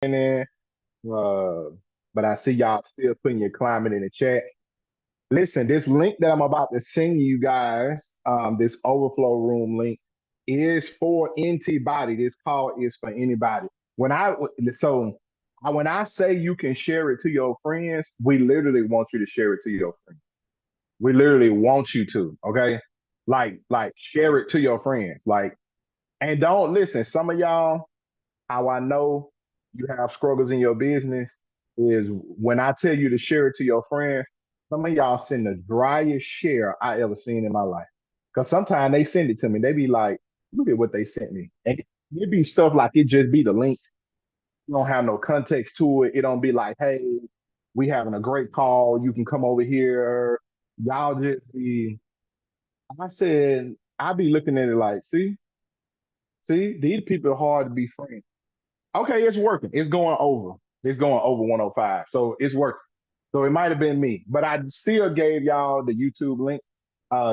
in, uh, but I see y'all still putting your climate in the chat. Listen, this link that I'm about to send you guys, this overflow room link, is for NT Body. This call is for anybody. When I say you can share it to your friends, we literally want you to share it to your friends. We literally want you to, okay? Like share it to your friends. And don't listen. Some of y'all, how I know you have struggles in your business is when I tell you to share it to your friends, some of y'all send the driest share I ever seen in my life. Because sometimes they send it to me. They be like, look at what they sent me. And it be stuff like it just be the link. You don't have no context to it. It don't be like, hey, we having a great call. You can come over here. Y'all just be, I said, I be looking at it like, see, these people are hard to be friends. Okay, it's working. It's going over. It's going over 105. So it's working. So it might have been me, but I still gave y'all the YouTube link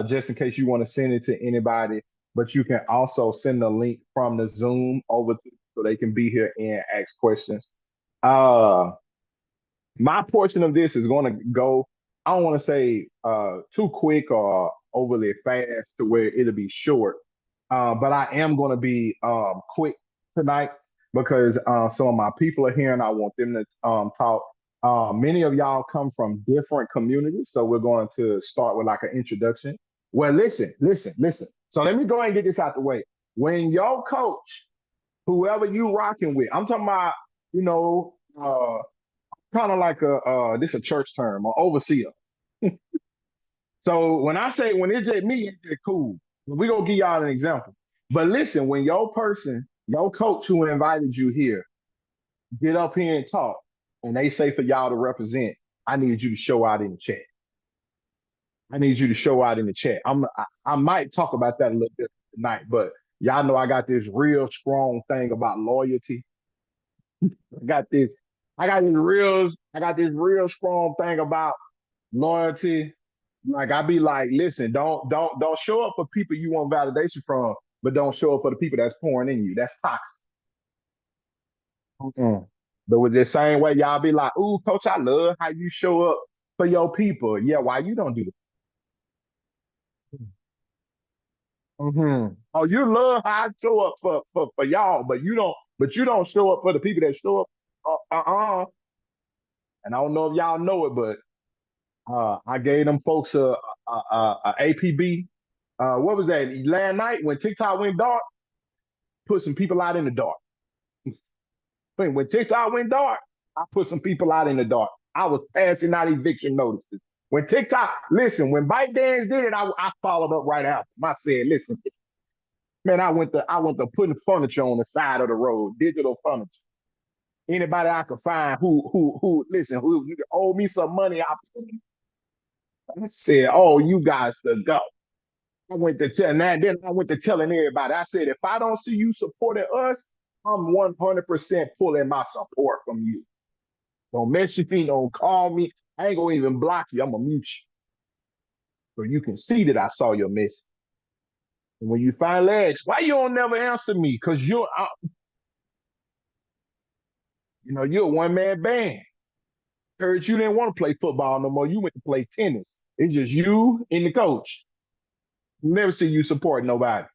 just in case you want to send it to anybody. But you can also send the link from the Zoom over to so they can be here and ask questions. Uh, my portion of this is going to go. I don't want to say too quick or overly fast to where it'll be short, but I am going to be quick tonight because some of my people are here and I want them to talk. Many of y'all come from different communities, so we're going to start with like an introduction. Well, listen. So let me go ahead and get this out the way. When your coach, whoever you rocking with, I'm talking about, you know, kind of like this a church term, or overseer. So when it's just me, it's just cool. We gonna give y'all an example. But listen, when your person, your coach who invited you here, get up here and talk, and they say for y'all to represent, I need you to show out in the chat. I need you to show out in the chat. I might talk about that a little bit tonight, but y'all know I got this real strong thing about loyalty. I got this, I got this real strong thing about loyalty. Like I be like, listen, don't show up for people you want validation from, but don't show up for the people that's pouring in you. That's toxic. Mm-mm. But with the same way, y'all be like, ooh, coach, I love how you show up for your people. Yeah, why you don't do that? Mm-hmm. Oh, you love how I show up for y'all, but you don't show up for the people that show up. And I don't know if y'all know it, but I gave them folks a APB. What was that? Last night when TikTok went dark, put some people out in the dark. When TikTok went dark, I put some people out in the dark. I was passing out eviction notices. When TikTok, listen, when ByteDance did it, I followed up right after. I said, listen, man, I went to putting furniture on the side of the road, digital furniture. Anybody I could find listen, who you owe me some money, I said, oh, you guys to go. I went to tell now, then I went to telling everybody. I said, if I don't see you supporting us, I'm 100% pulling my support from you. Don't message me, don't call me. I ain't gonna even block you. I'm gonna mute you. So you can see that I saw your message. And when you finally ask, why you don't never answer me? Because you're a one-man band. Heard you didn't want to play football no more. You went to play tennis. It's just you and the coach. Never see you support nobody.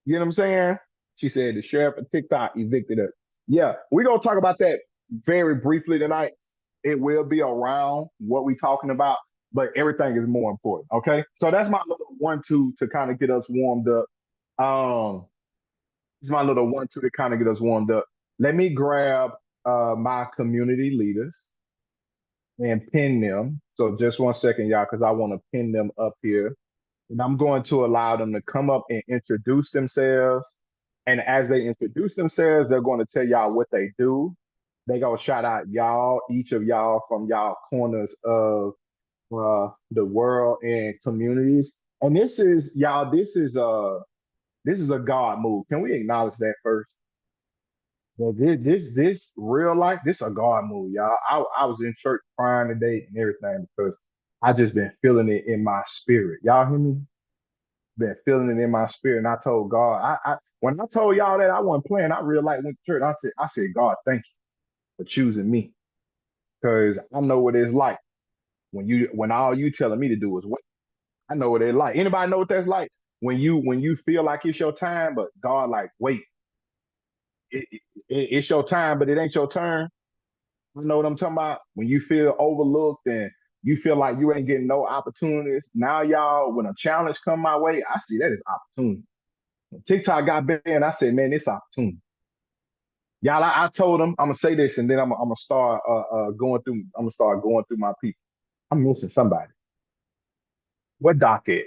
You know what I'm saying? She said the sheriff of TikTok evicted her. Yeah, we're gonna talk about that very briefly tonight. It will be around what we're talking about, but everything is more important. Okay. So that's my little 1-2 to kind of get us warmed up. It's my little 1-2 to kind of get us warmed up. Let me grab my community leaders and pin them. So just 1 second, y'all, because I want to pin them up here. And I'm going to allow them to come up and introduce themselves. And as they introduce themselves, they're going to tell y'all what they do. They gonna shout out y'all, each of y'all from y'all corners of the world and communities. And this is y'all. This is a God move. Can we acknowledge that first? Well, this real life. This a God move, y'all. I was in church crying today and everything because I just been feeling it in my spirit. Y'all hear me? been feeling it in my spirit. And I told God, I when I told y'all that I wasn't playing, I real like went to church. I said, God, thank you for choosing me. Because I know what it's like when all you telling me to do is wait. I know what it's like. Anybody know what that's like? When you feel like it's your time, but God like, wait, it's your time, but it ain't your turn. You know what I'm talking about? When you feel overlooked and you feel like you ain't getting no opportunities. Now, y'all, when a challenge come my way, I see that as opportunity. When TikTok got banned, I said, man, it's opportunity. Y'all, I told them I'm gonna say this, and then I'm gonna start going through. I'm gonna start going through my people. I'm missing somebody. What Doc is?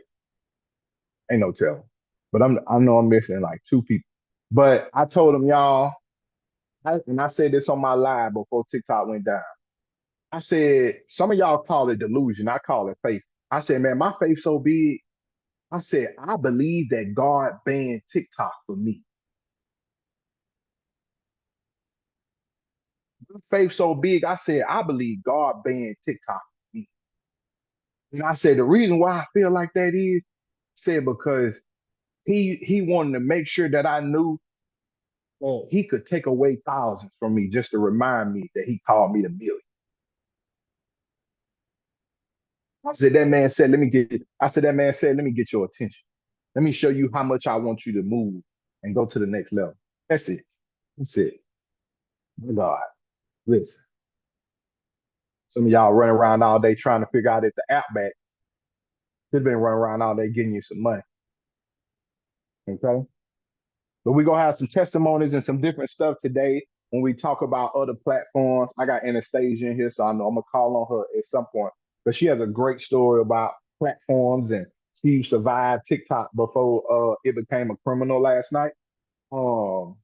Ain't no telling. But I know I'm missing like two people. But I told them, y'all, and I said this on my live before TikTok went down. I said, some of y'all call it delusion. I call it faith. I said, man, my faith so big. I said, I believe that God banned TikTok for me. My faith so big. I said, I believe God banned TikTok for me. And I said, the reason why I feel like that is, said because he wanted to make sure that I knew that he could take away thousands from me just to remind me that he called me the million. I said, that man said, let me get, I said, that man said, let me get your attention. Let me show you how much I want you to move and go to the next level. That's it. That's it. My God, listen. Some of y'all running around all day trying to figure out if the app back. They've been running around all day getting you some money. Okay. But we're gonna have some testimonies and some different stuff today when we talk about other platforms. I got Anastasia in here, so I know I'm gonna call on her at some point. But she has a great story about platforms and she survived TikTok before it became a criminal last night. Um,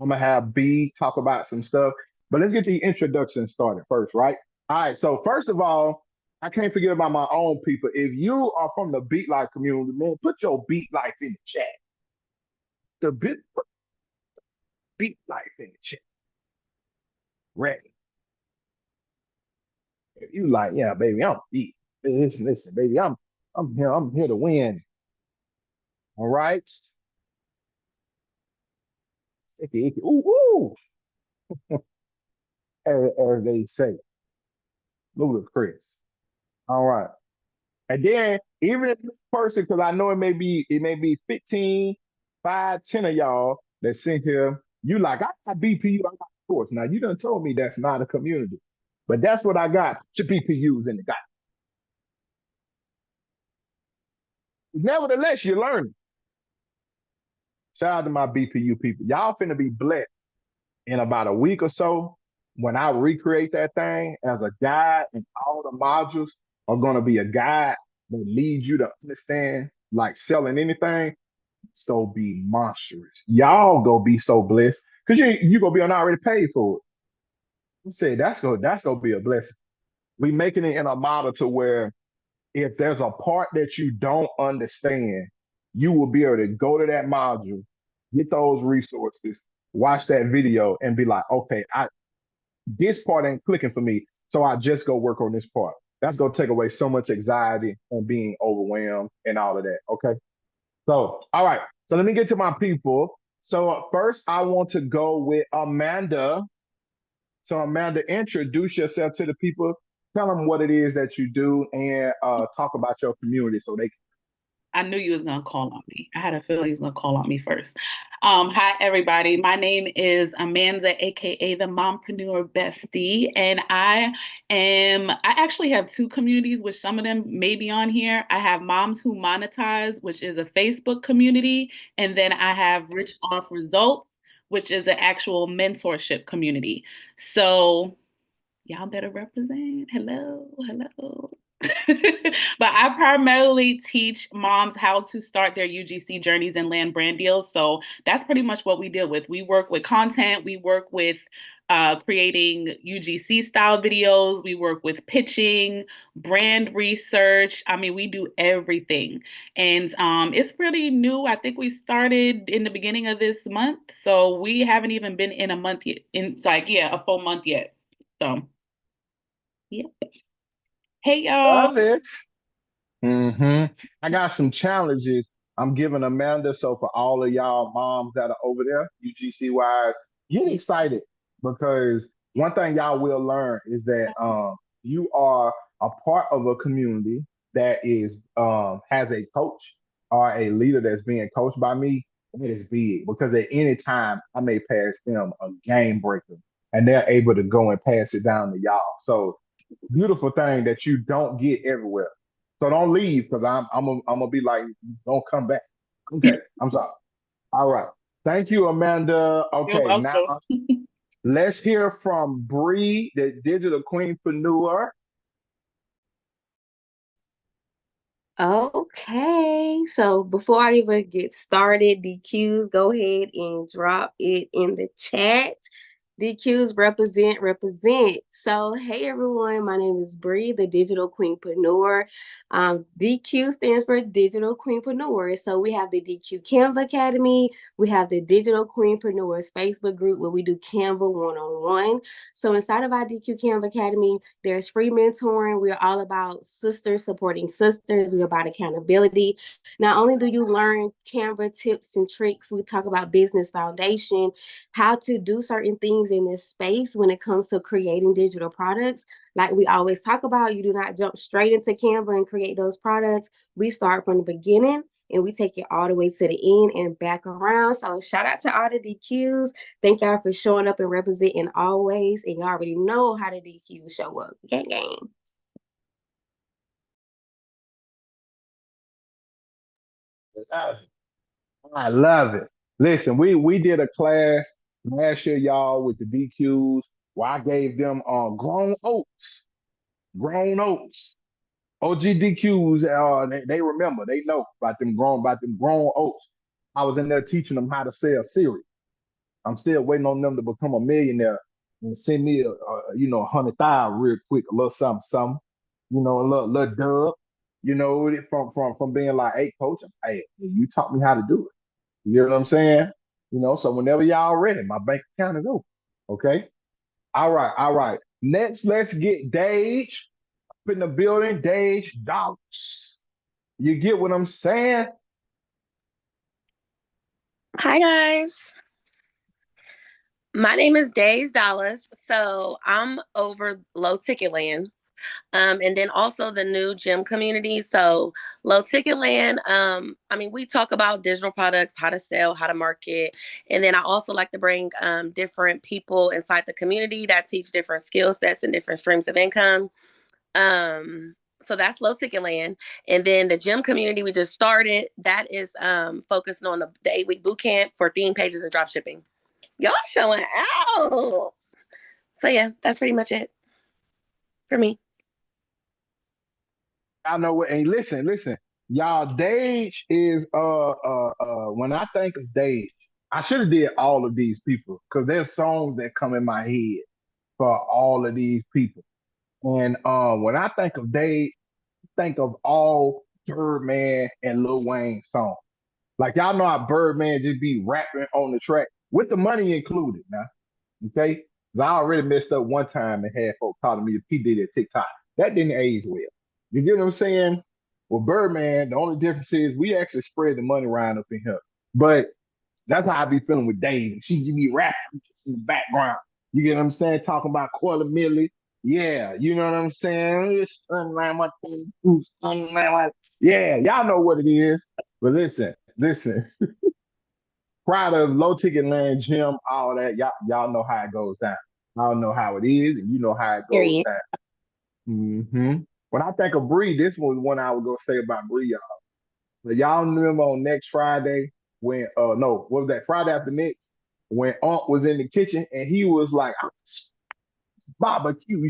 I'm gonna have B talk about some stuff. But let's get the introduction started first, right? All right. So first of all, I can't forget about my own people. If you are from the Beat Life community, man, put your Beat Life in the chat. The Beat Life in the chat. Ready. If you like, yeah, baby, I'm beat. Listen, baby, I'm here to win. All right. Icky, icky. Ooh, ooh, as they say, ludicrous. All right. And then even if this person, because I know it may be 15, 5, 10 of y'all that sent here, you like, I got BPU, I got sports. Now you done told me that's not a community. But that's what I got. To BPUs in the guy. Nevertheless, you're learning. Shout out to my BPU people. Y'all finna be blessed in about a week or so when I recreate that thing as a guide, and all the modules are gonna be a guide that leads you to understand like selling anything. It's gonna be monstrous. Y'all gonna be so blessed because you gonna be on already paid for it. I said that's gonna be a blessing. We making it in a model to where if there's a part that you don't understand, you will be able to go to that module, get those resources, watch that video, and be like, okay, I this part ain't clicking for me, so I just go work on this part. That's gonna take away so much anxiety and being overwhelmed and all of that. Okay. So, all right. So let me get to my people. So first, I want to go with Amanda. So Amanda, introduce yourself to the people. Tell them what it is that you do, and talk about your community so they. I knew you was gonna call on me. I had a feeling he was gonna call on me first. Hi everybody. My name is Amanda, aka the Mompreneur Bestie, and I actually have two communities, which some of them may be on here. I have Moms Who Monetize, which is a Facebook community, and then I have Rich Off Results, which is an actual mentorship community. So y'all better represent. Hello, hello. But I primarily teach moms how to start their UGC journeys and land brand deals. So that's pretty much what we deal with. We work with content, we work with creating UGC style videos, we work with pitching, brand research. I mean, we do everything. And it's pretty new. I think we started in the beginning of this month. So we haven't even been in a month yet, in like, yeah, a full month yet. So, yeah. Hey, y'all. Love it. I got some challenges I'm giving Amanda. So for all of y'all moms that are over there, UGC wise, get excited because one thing y'all will learn is that you are a part of a community that is has a coach or a leader that's being coached by me. It is big because at any time I may pass them a game breaker and they're able to go and pass it down to y'all. So beautiful thing that you don't get everywhere. So don't leave because I'm gonna be like, don't come back. Okay, I'm sorry. All right. Thank you, Amanda. You're Okay, now welcome. let's hear from Bree, the digital queenpreneur. Okay, so before I even get started, DQs, go ahead and drop it in the chat. DQs represent, represent. So, hey everyone, my name is Bree, the digital queenpreneur. DQ stands for Digital Queenpreneur. So, we have the DQ Canva Academy, we have the Digital Queenpreneurs Facebook group where we do Canva one-on-one. So, inside of our DQ Canva Academy, there's free mentoring. We're all about sisters supporting sisters. We're about accountability. Not only do you learn Canva tips and tricks, we talk about business foundation, how to do certain things in this space when it comes to creating digital products. Like we always talk about, you do not jump straight into Canva and create those products. We start from the beginning and we take it all the way to the end and back around. So shout out to all the DQs. Thank y'all for showing up and representing always. And y'all already know how the DQs show up. Gang, gang. I love it. Listen, we did a class last year, y'all, with the DQs where I gave them grown oats. Grown oats. OGDQs, they remember, they know about them grown oats. I was in there teaching them how to sell cereal. I'm still waiting on them to become a millionaire and send me a 100,000 real quick, a little something, something, a little dub, from being like, hey, coach, hey, you taught me how to do it. You know what I'm saying? So whenever y'all ready, my bank account is open. Okay. All right, all right. Next, let's get Dage up in the building. Dage Dogs. You get what I'm saying? Hi guys. My name is Dave Dallas. So I'm over Low Ticket Land. And then also the new gym community. So Low Ticket Land, we talk about digital products, how to sell, how to market. And then I also like to bring different people inside the community that teach different skill sets and different streams of income. So that's Low Ticket Land. And then the gym community we just started, that is focusing on the 8-week boot camp for theme pages and drop shipping. Y'all showing out. So yeah, that's pretty much it for me. I know what. And listen, y'all. Dage is when I think of Dage, I should have did all of these people because there's songs that come in my head for all of these people. And when I think of Dage, I think of all Birdman and Lil Wayne songs. Like y'all know how Birdman just be rapping on the track with the money included now. Okay? Because I already messed up one time and had folks calling me the P. Diddy at TikTok. That didn't age well. You get what I'm saying? Well, Birdman, the only difference is we actually spread the money around up in here. But that's how I be feeling with Dave. She give me rapping in the background. You get what I'm saying? Talking about Quarter Millie. Yeah, you know what I'm saying? Yeah, y'all know what it is. But listen. Proud of Low Ticket Land Gym, all that. Y'all know how it goes down. Y'all know how it is, and you know how it goes Period. down. When I think of Bree, this was one I was gonna say about Bree, y'all. But y'all remember on next Friday when no, what was that Friday after next when Aunt was in the kitchen and he was like barbecue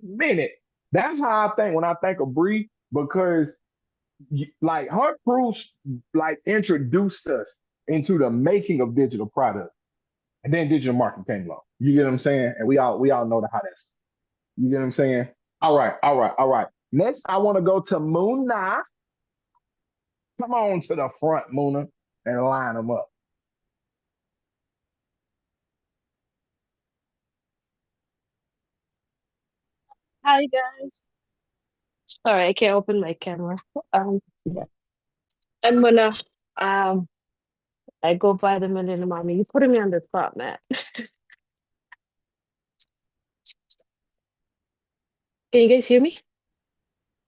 minute. That's how I think when I think of Bree because like her crew like introduced us into the making of digital products. And then digital marketing came along. You get what I'm saying? And we all know how that's. You get what I'm saying? All right, all right, all right. Next, I want to go to Muna. Come on to the front, Muna, and line them up. Hi guys. Sorry, I can't open my camera. Yeah. I'm gonna um I go by the Millennium Mommy. You putting me on the spot, Matt. Can you guys hear me?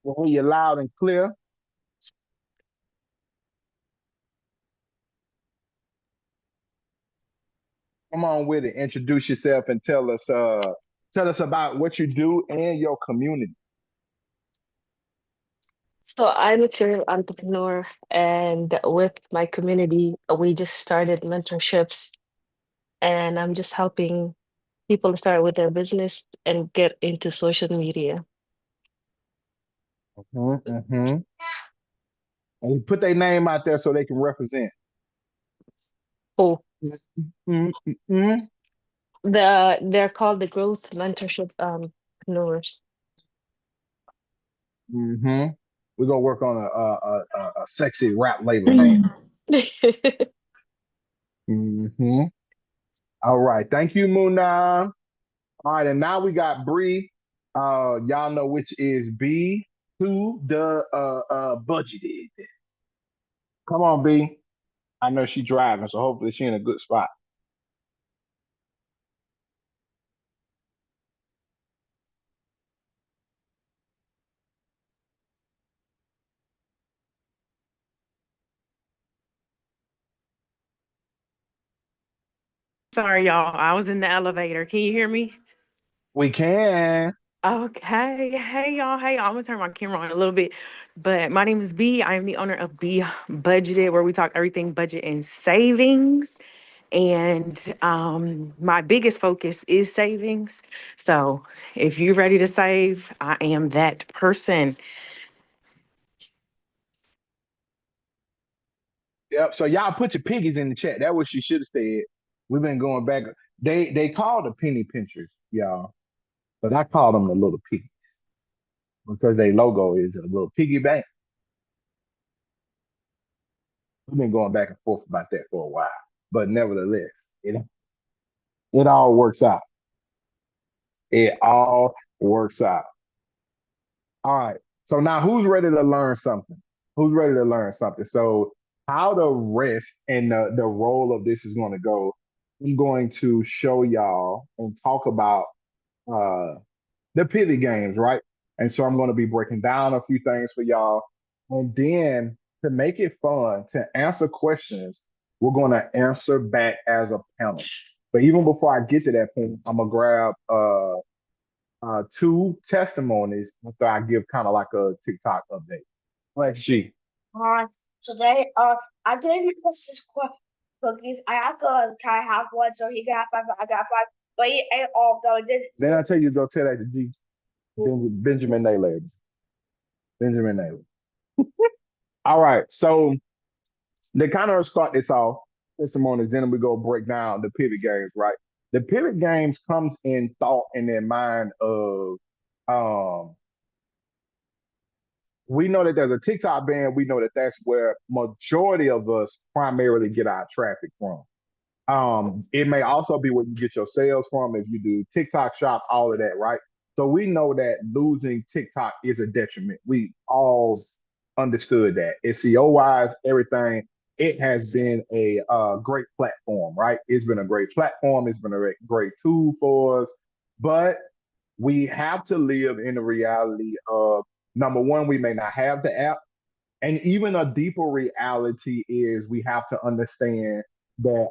We'll hear you loud and clear. Come on with it. Introduce yourself and tell us about what you do and your community. So I'm a serial entrepreneur, and with my community, we just started mentorships, and I'm just helping people start with their business and get into social media. Mm-hmm. And you put their name out there so they can represent. Oh, Mm-hmm. they're called the Growth Mentorship entrepreneurs. Mm-hmm. We're gonna work on a sexy rap label name. Mm-hmm. All right. Thank you, Muna. All right, and now we got Bree. Y'all know which is B to the budgeted. Come on, B. I know she's driving, so hopefully she in a good spot. Sorry, y'all. I was in the elevator. Can you hear me? We can. Okay. Hey, y'all. Hey, y'all. I'm gonna turn my camera on a little bit. But my name is B. I am the owner of B Budgeted, where we talk everything budget and savings. And my biggest focus is savings. So if you're ready to save, I am that person. Yep. So y'all put your piggies in the chat. That's what she should have said. We've been going back. They call the penny pinchers, y'all, but I call them the little piggies because their logo is a little piggy bank. We've been going back and forth about that for a while, but nevertheless, it all works out. It all works out. All right. So now who's ready to learn something? Who's ready to learn something? So how the rest and the role of this is going to go, I'm going to show y'all and talk about uh the pivot games, right? And so I'm going to be breaking down a few things for y'all. And then to make it fun, to answer questions, we're going to answer back as a panel. But even before I get to that point, I'm going to grab two testimonies after I give kind of like a TikTok update. Let's G. Hi. Today, I gave my sister cookies. I have to try half one, so he got five. I got five, but he ate all of them. Then I tell you to go tell that to G. Benjamin Naylor. Benjamin Naylor. All right. So they kind of start this off, testimonies, then we go break down the pivot games, right? The pivot games comes in thought and in mind of we know that there's a TikTok ban. We know that that's where majority of us primarily get our traffic from. It may also be where you get your sales from if you do TikTok shop, all of that, right? So we know that losing TikTok is a detriment. We all understood that. SEO wise, everything. It has been a great platform, right? It's been a great platform. It's been a great tool for us, but we have to live in the reality of number one, we may not have the app. And even a deeper reality is we have to understand that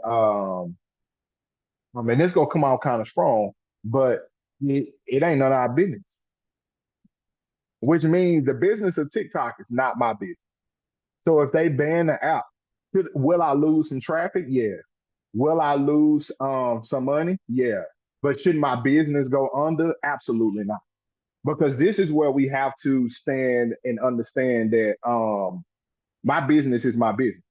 I mean this gonna come out kind of strong, but it ain't none of our business. Which means the business of TikTok is not my business. So if they ban the app, will I lose some traffic? Yeah. Will I lose some money? Yeah. But should my business go under? Absolutely not. Because this is where we have to stand and understand that my business is my business.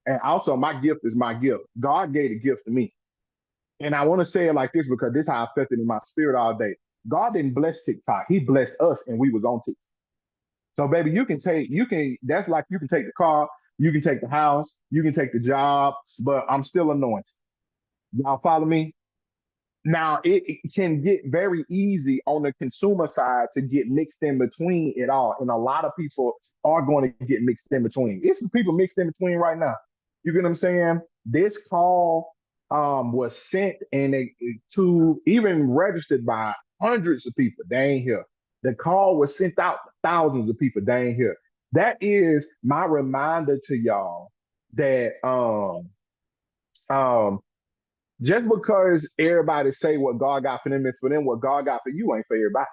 And also my gift is my gift. God gave a gift to me. And I want to say it like this because this is how I felt it in my spirit all day. God didn't bless TikTok. He blessed us and we was on TikTok. So baby, that's like you can take the car, you can take the house, you can take the job, but I'm still anointed. Y'all follow me? Now it can get very easy on the consumer side to get mixed in between it all. And a lot of people are going to get mixed in between. It's people mixed in between right now. You get what I'm saying? This call was sent and to even registered by hundreds of people. They ain't here. The call was sent out to thousands of people. They ain't here. That is my reminder to y'all that um just because everybody say what God got for them is for them, what God got for you ain't for everybody.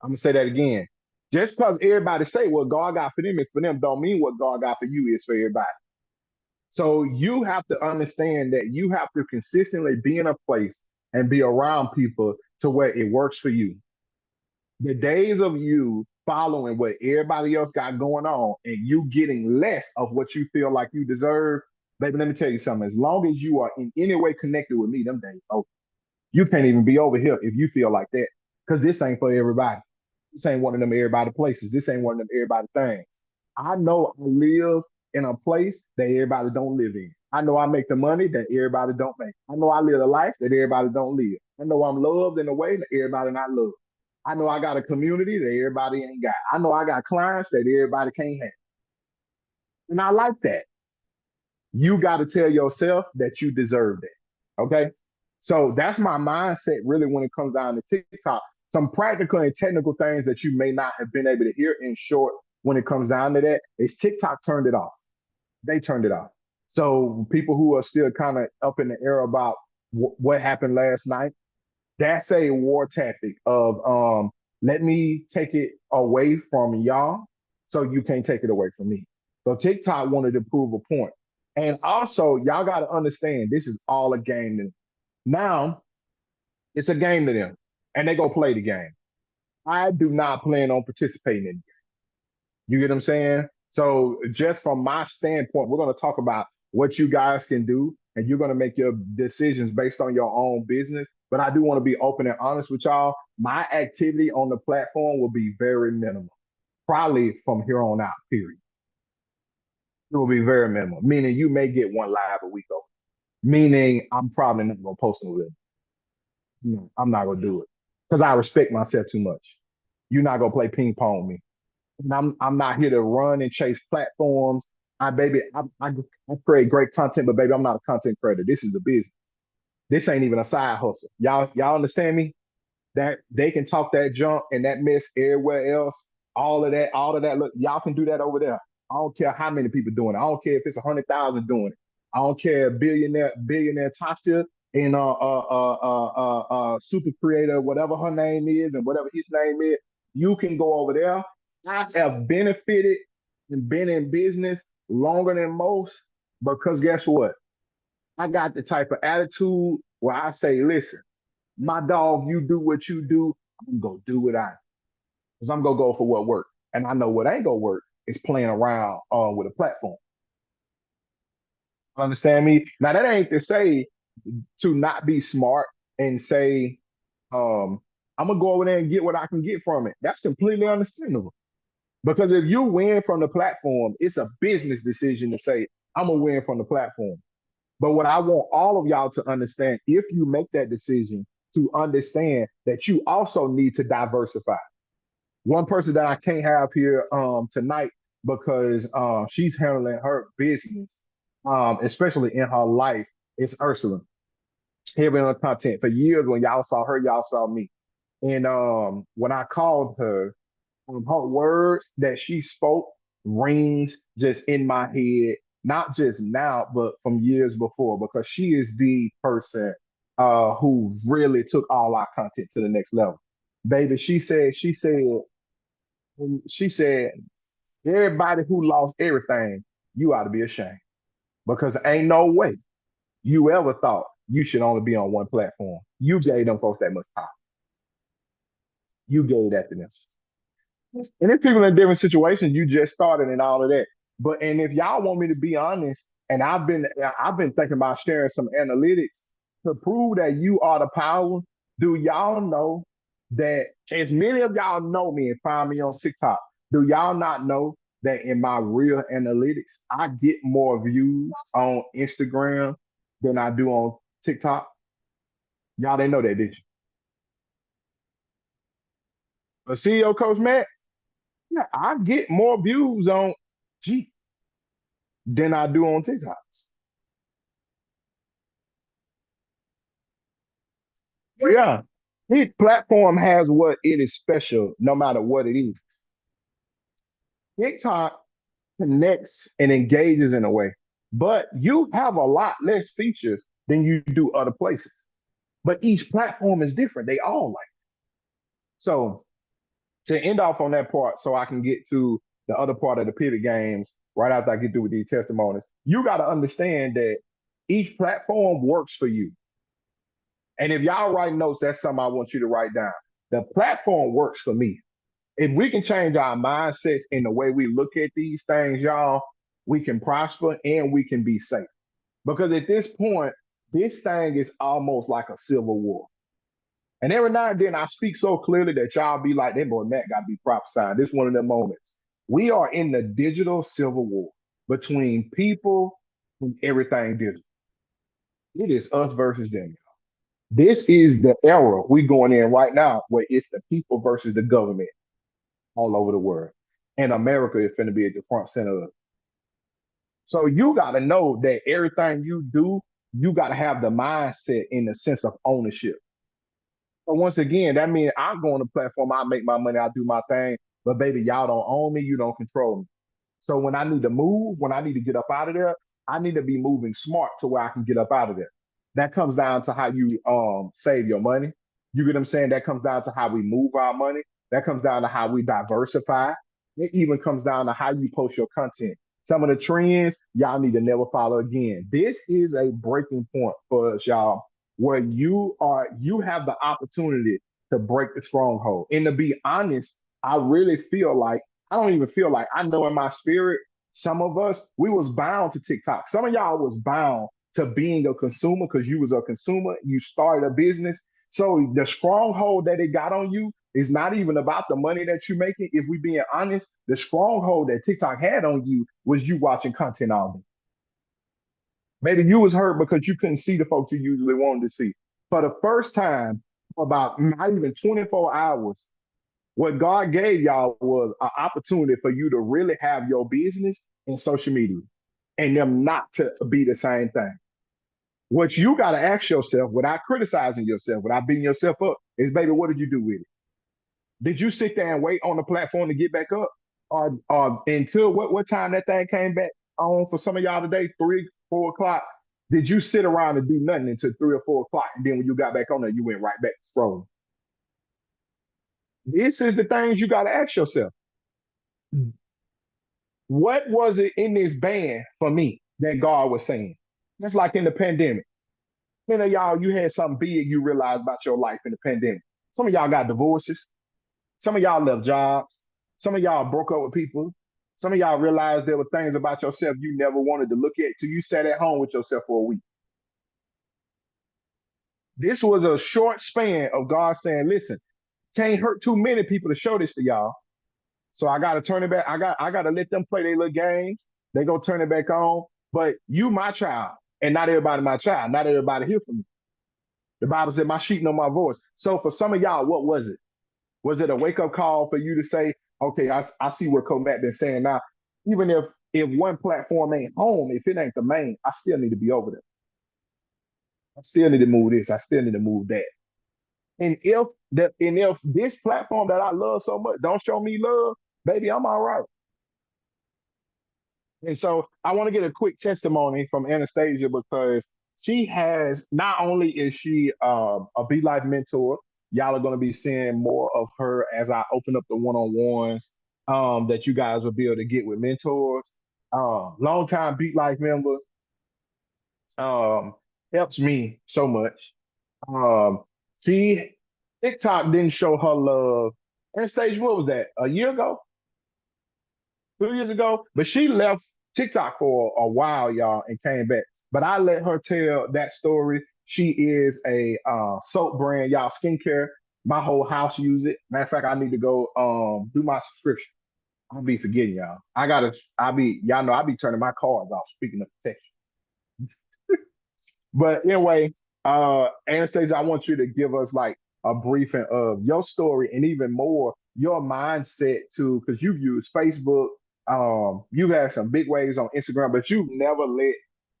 I'm gonna say that again. Just because everybody say what God got for them is for them, don't mean what God got for you is for everybody. So you have to understand that you have to consistently be in a place and be around people to where it works for you. The days of you following what everybody else got going on and you getting less of what you feel like you deserve, baby, let me tell you something. As long as you are in any way connected with me, them days, oh, you can't even be over here if you feel like that. Because this ain't for everybody. This ain't one of them everybody places. This ain't one of them everybody things. I know I live in a place that everybody don't live in. I know I make the money that everybody don't make. I know I live a life that everybody don't live. I know I'm loved in a way that everybody not loved. I know I got a community that everybody ain't got. I know I got clients that everybody can't have. And I like that. You got to tell yourself that you deserve that. Okay. So that's my mindset really when it comes down to TikTok. Some practical and technical things that you may not have been able to hear in short when it comes down to that is TikTok turned it off. They turned it off. So people who are still kind of up in the air about what happened last night, that's a war tactic of let me take it away from y'all so you can't take it away from me. So TikTok wanted to prove a point. And also, y'all got to understand this is all a game to them. Now, it's a game to them, and they go play the game. I do not plan on participating in it. You get what I'm saying? So just from my standpoint, we're going to talk about what you guys can do, and you're going to make your decisions based on your own business. But I do want to be open and honest with y'all. My activity on the platform will be very minimal, probably from here on out, period. It will be very minimal, meaning you may get one live a week over, meaning I'm probably not going to post no video. No, I'm not going to do it because I respect myself too much. You're not going to play ping pong with me. And I'm not here to run and chase platforms. I create great content, but baby, I'm not a content creator. This is a business. This ain't even a side hustle. Y'all understand me? That they can talk that junk and that mess everywhere else. All of that. Look, y'all can do that over there. I don't care how many people doing it. I don't care if it's 100,000 doing it. I don't care billionaire Tasha and super creator, whatever her name is and whatever his name is. You can go over there. I have benefited and been in business longer than most because guess what? I got the type of attitude where I say, listen, my dog, you do what you do, I'm gonna do what I do. Because I'm gonna go for what works. And I know what ain't gonna work is playing around with a platform. Understand me? Now that ain't to say to not be smart and say, I'm gonna go over there and get what I can get from it. That's completely understandable. Because if you win from the platform, it's a business decision to say, I'm gonna win from the platform. But what I want all of y'all to understand, if you make that decision, to understand that you also need to diversify. One person that I can't have here tonight because she's handling her business, especially in her life, is Ursula. Having her content for years. When y'all saw her, y'all saw me. And when I called her, her words that she spoke rings just in my head, not just now, but from years before, because she is the person who really took all our content to the next level. Baby, she said, everybody who lost everything, you ought to be ashamed. Because ain't no way you ever thought you should only be on one platform. You gave them folks that much power. You gave that to them. And if people in different situations, you just started and all of that. But and if y'all want me to be honest, and I've been thinking about sharing some analytics to prove that you are the power. Do y'all know that as many of y'all know me and find me on TikTok, do y'all not know that in my real analytics, I get more views on Instagram than I do on TikTok? Y'all didn't know that, did you? But CEO Coach Matt, yeah, I get more views on G than I do on TikTok. Yeah. His platform has what it is special, no matter what it is. TikTok connects and engages in a way, but you have a lot less features than you do other places. But each platform is different. They all like. So to end off on that part, so I can get to the other part of the pivot games right after I get through with these testimonies, you got to understand that each platform works for you. And if y'all write notes, that's something I want you to write down. The platform works for me. If we can change our mindsets in the way we look at these things, y'all, we can prosper and we can be safe. Because at this point, this thing is almost like a civil war. And every now and then I speak so clearly that y'all be like, that boy Matt got to be prophesying. This is one of them moments. We are in the digital civil war between people and everything digital. It is us versus them. This is the era we going in right now where it's the people versus the government all over the world. And America is going to be at the front center of it. So you got to know that everything you do, you got to have the mindset in the sense of ownership. So once again, that means I go on the platform, I make my money, I do my thing, but baby, y'all don't own me, you don't control me. So when I need to move, when I need to get up out of there, I need to be moving smart to where I can get up out of there. That comes down to how you save your money. You get what I'm saying? That comes down to how we move our money. That comes down to how we diversify. It even comes down to how you post your content. Some of the trends y'all need to never follow again. This is a breaking point for us, y'all, where you have the opportunity to break the stronghold. And to be honest, I really feel like I don't even feel like I know in my spirit, some of us, we was bound to TikTok. Some of y'all was bound to being a consumer because you was a consumer, you started a business. So the stronghold that it got on you is not even about the money that you're making. If we being honest, the stronghold that TikTok had on you was you watching content all day. Maybe you was hurt because you couldn't see the folks you usually wanted to see. For the first time, about not even 24 hours, what God gave y'all was an opportunity for you to really have your business in social media and them not to be the same thing. What you got to ask yourself without criticizing yourself, without beating yourself up, is, baby, what did you do with it? Did you sit there and wait on the platform to get back up? Or until what time that thing came back on for some of y'all today, 3, 4 o'clock? Did you sit around and do nothing until 3 or 4 o'clock? And then when you got back on there, you went right back to scrolling. This is the things you got to ask yourself. What was it in this band for me that God was saying? Just like in the pandemic. Many of y'all, you had something big you realized about your life in the pandemic. Some of y'all got divorces. Some of y'all left jobs. Some of y'all broke up with people. Some of y'all realized there were things about yourself you never wanted to look at till you sat at home with yourself for a week. This was a short span of God saying, listen, can't hurt too many people to show this to y'all. So I got to turn it back. I got to let them play their little games. They go turn it back on. But you, my child, and not everybody my child. Not everybody here for me. The Bible said, my sheep know my voice. So for some of y'all, what was it? Was it a wake-up call for you to say, okay, I see what Comatt been saying now. Even if one platform ain't home, if it ain't the main, I still need to be over there. I still need to move this. I still need to move that. And if this platform that I love so much don't show me love, baby, I'm all right. And so I want to get a quick testimony from Anastasia because she has, not only is she a Be Life mentor, y'all are going to be seeing more of her as I open up the one-on-ones that you guys will be able to get with mentors. Longtime Be Life member, helps me so much. TikTok didn't show her love. Anastasia, what was that? A year ago? 2 years ago? But she left TikTok for a while, y'all, and came back. But I let her tell that story. She is a soap brand, y'all, skincare. My whole house use it. Matter of fact, I need to go do my subscription. I'll be forgetting y'all. Y'all know I be turning my cards off, speaking of protection. But anyway, Anastasia, I want you to give us like a briefing of your story and even more your mindset too, because you've used Facebook, you've had some big waves on Instagram, but you've never let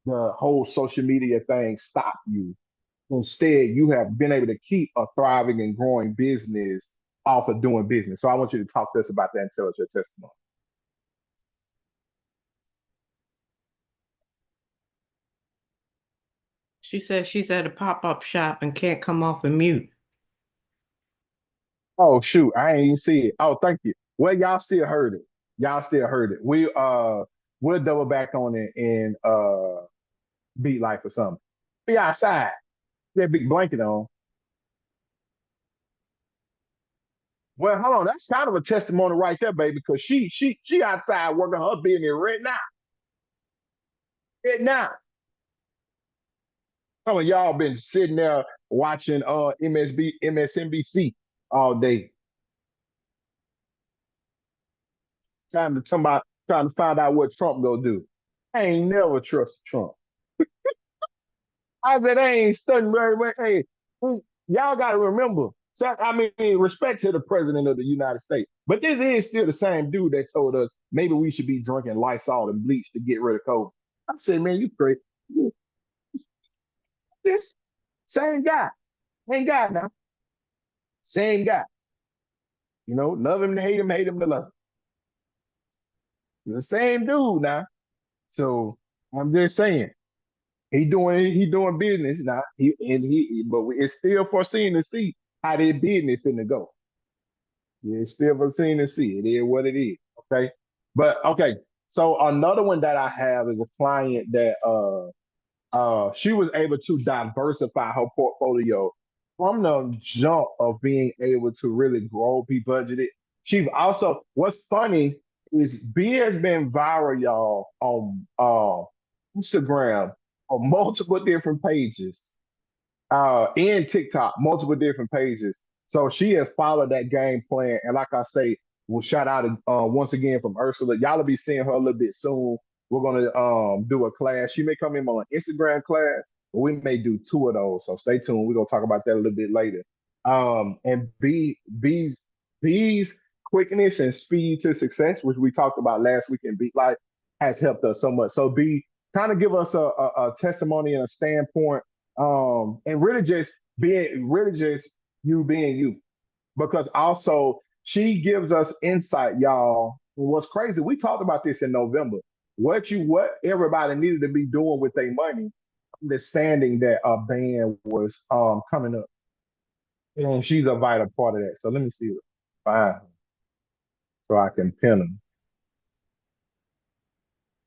the whole social media thing stop you. Instead, you have been able to keep a thriving and growing business off of doing business. So I want you to talk to us about that and tell us your testimony. She says she's at a pop-up shop and can't come off of mute. Oh shoot, I ain't even see it. Oh, thank you. Well, y'all still heard it. Y'all still heard it. We'll double back on it in Beat Life or something. Be outside. That big blanket on. Well, hold on. That's kind of a testimony right there, baby, because she outside working her business right now. Right now. Some of y'all been sitting there watching MSNBC all day. Trying to find out what Trump gonna do. I ain't never trusted Trump. I said I ain't studying very much. Hey, y'all gotta remember. So, I mean, respect to the president of the United States. But this is still the same dude that told us maybe we should be drinking Lysol and bleach to get rid of COVID. I said, man, you crazy. This same guy. Same guy now. Same guy. You know, love him to hate him to love him. The same dude now. So I'm just saying, he doing business now. But it's still foreseen to see how their business finna go. Yeah, it's still foreseen to see. It is what it is. Okay. But okay. So another one that I have is a client that she was able to diversify her portfolio from the jump of being able to really grow, be budgeted. She's also, what's funny is B has been viral, y'all, on Instagram on multiple different pages, and TikTok, multiple different pages. So she has followed that game plan. And like I say, we'll shout out once again from Ursula. Y'all will be seeing her a little bit soon. We're gonna do a class. She may come in on an Instagram class, but we may do two of those. So stay tuned. We're gonna talk about that a little bit later. And B's quickness and speed to success, which we talked about last week in Beat Life, has helped us so much. So B, kind of give us a testimony and a standpoint, and really just you being you, because also she gives us insight, y'all. What's crazy, we talked about this in November. What everybody needed to be doing with their money, understanding that a ban was coming up, and she's a vital part of that. So let me see it. Fine, so I can pin him.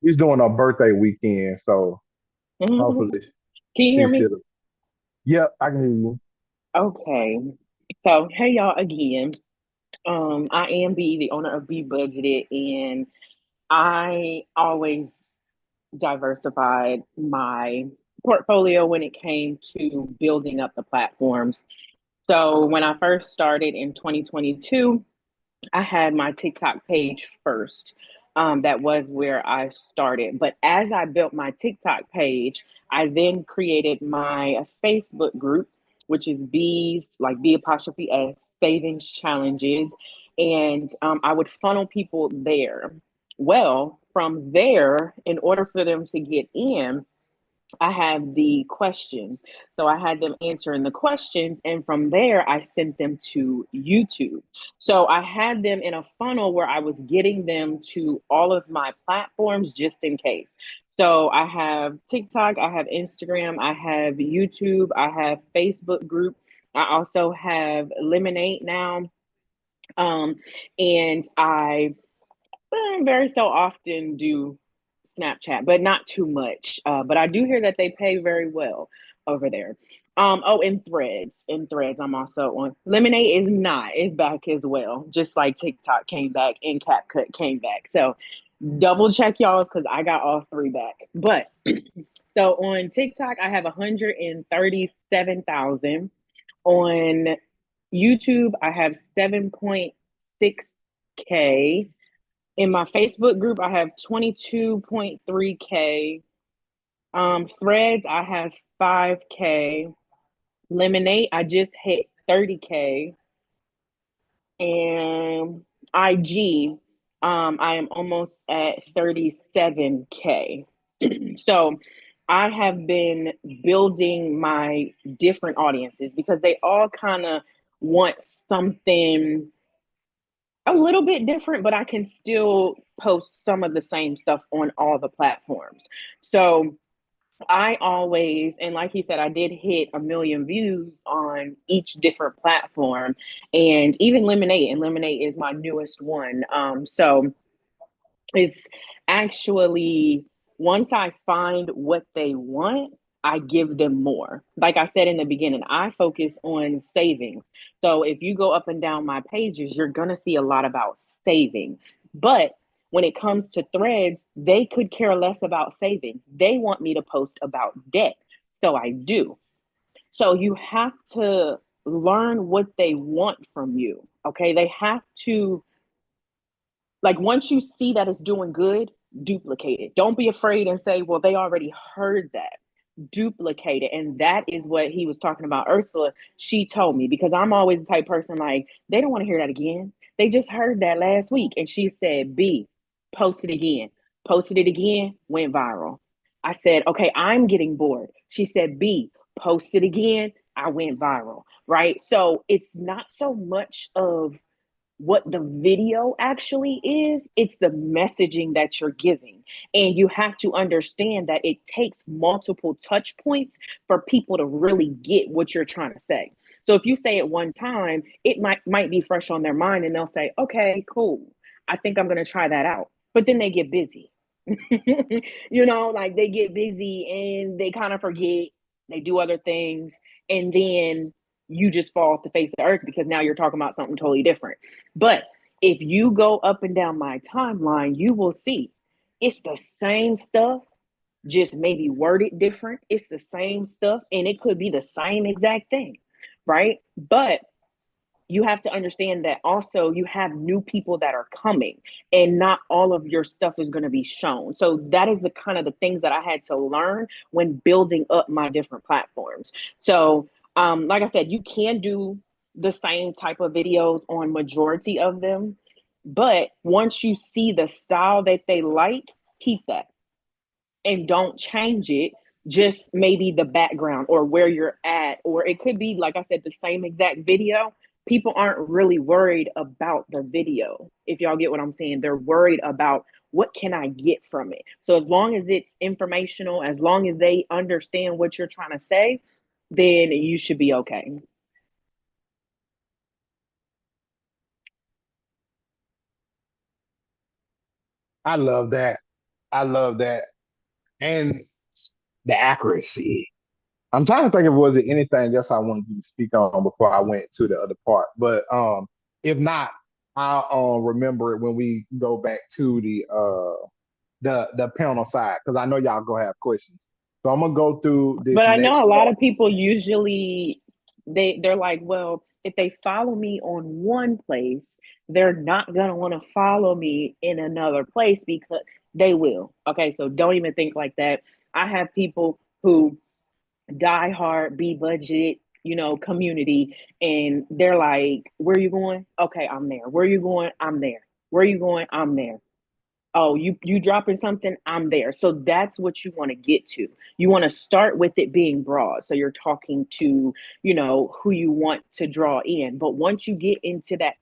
He's doing a birthday weekend, so hopefully Can you hear me? Yep, I can hear you. Okay. So, hey y'all again. I am B, the owner of B Budgeted, and I always diversified my portfolio when it came to building up the platforms. So, when I first started in 2022, I had my TikTok page first. That was where I started. But as I built my TikTok page, I then created my Facebook group, which is B's, like B apostrophe S, savings challenges. And I would funnel people there. Well, from there, in order for them to get in, I have the questions. So I had them answering the questions, and from there, I sent them to YouTube. So I had them in a funnel where I was getting them to all of my platforms just in case. So I have TikTok, I have Instagram, I have YouTube, I have Facebook group. I also have Lemonade now. And I very so often do Snapchat, but not too much. But I do hear that they pay very well over there. Oh, and Threads. In Threads, I'm also on. Lemonade is not. It's back as well. Just like TikTok came back and CapCut came back. So double check y'all's because I got all three back. But so on TikTok, I have 137,000. On YouTube, I have 7.6K. In my Facebook group, I have 22.3K. Threads, I have 5K. Lemonade, I just hit 30K. And IG, I am almost at 37K. So I have been building my different audiences because they all kind of want something a little bit different, but I can still post some of the same stuff on all the platforms. So I always, and like he said, I did hit 1 million views on each different platform, and even Lemonade, and Lemonade is my newest one. So it's actually, once I find what they want, I give them more. Like I said in the beginning, I focus on savings. So if you go up and down my pages, you're going to see a lot about saving. But when it comes to threads, they could care less about savings. They want me to post about debt. So I do. So you have to learn what they want from you. Okay. They have to, like, once you see that it's doing good, duplicate it. Don't be afraid and say, well, they already heard that. Duplicate it. And that is what he was talking about. Ursula, she told me, because I'm always the type person, like, they don't want to hear that again. They just heard that last week. And she said, B, post it again. Posted it again, went viral. I said, okay, I'm getting bored. She said, B, post it again. I went viral. Right. So it's not so much of what the video actually is, it's the messaging that you're giving. And you have to understand that it takes multiple touch points for people to really get what you're trying to say. So if you say it one time, it might be fresh on their mind and they'll say, okay, cool, I think I'm going to try that out. But then they get busy. Like they get busy and they kind of forget, they do other things, and then you just fall off the face of the earth because now you're talking about something totally different. But if you go up and down my timeline, you will see it's the same stuff, just maybe worded different. It's the same stuff, and it could be the same exact thing, right? But you have to understand that also you have new people that are coming, and not all of your stuff is going to be shown. So that is the kind of the things that I had to learn when building up my different platforms. So like I said, you can do the same type of videos on majority of them, but once you see the style that they like, keep that and don't change it. Just maybe the background or where you're at, or it could be, like I said, the same exact video. People aren't really worried about the video, if y'all get what I'm saying. They're worried about what can I get from it. So as long as it's informational, as long as they understand what you're trying to say, then you should be okay. I love that. I love that. And the accuracy. I'm trying to think if was it anything else I wanted you to speak on before I went to the other part. But if not, I'll remember it when we go back to the panel side, because I know y'all gonna have questions. So I'm gonna go through this But I know next a lot part. of people usually they're like, well, if they follow me on one place, they're not gonna want to follow me in another place because they will. Okay, so don't even think like that. I have people who die hard, be budget, community, and they're like, where are you going? Okay, I'm there. Where are you going? I'm there. Where are you going? I'm there. Oh, you dropping something, I'm there. So that's what you want to get to. You want to start with it being broad, so you're talking to who you want to draw in. But once you get into that,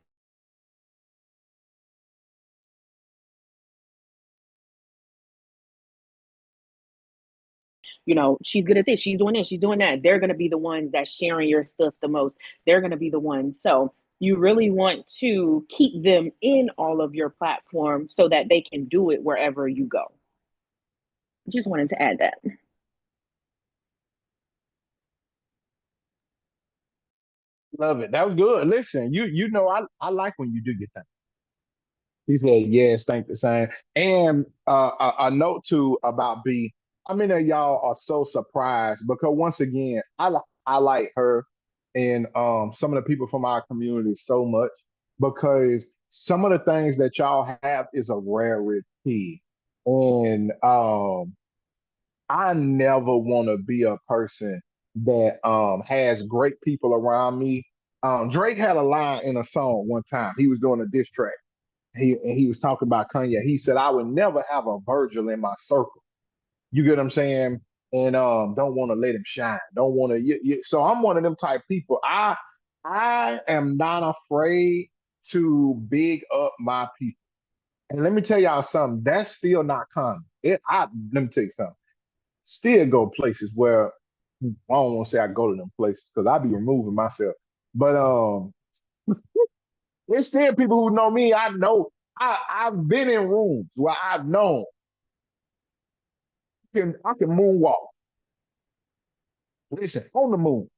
she's good at this, she's doing this, she's doing that, they're going to be the ones that's sharing your stuff the most. They're going to be the ones. So you really want to keep them in all of your platforms so that they can do it wherever you go. Just wanted to add that. Love it. That was good. Listen, I like when you do your thing. He said, yes, think the same. And a note too about B. How many of y'all are so surprised? Because once again, I like her and some of the people from our community so much, because some of the things that y'all have is a rarity. And I never want to be a person that has great people around me. Drake had a line in a song one time. He was doing a diss track. He was talking about Kanye. He said, "I would never have a Virgil in my circle." You get what I'm saying? And don't want to let him shine. Don't want to. So I'm one of them type people. I am not afraid to big up my people. And let me tell y'all something. That's still not common. Let me tell you something. Still go places where I don't want to say I go to them places because I be removing myself. But there's still people who know me. I know I've been in rooms where I've known I can moonwalk. Listen, on the moon,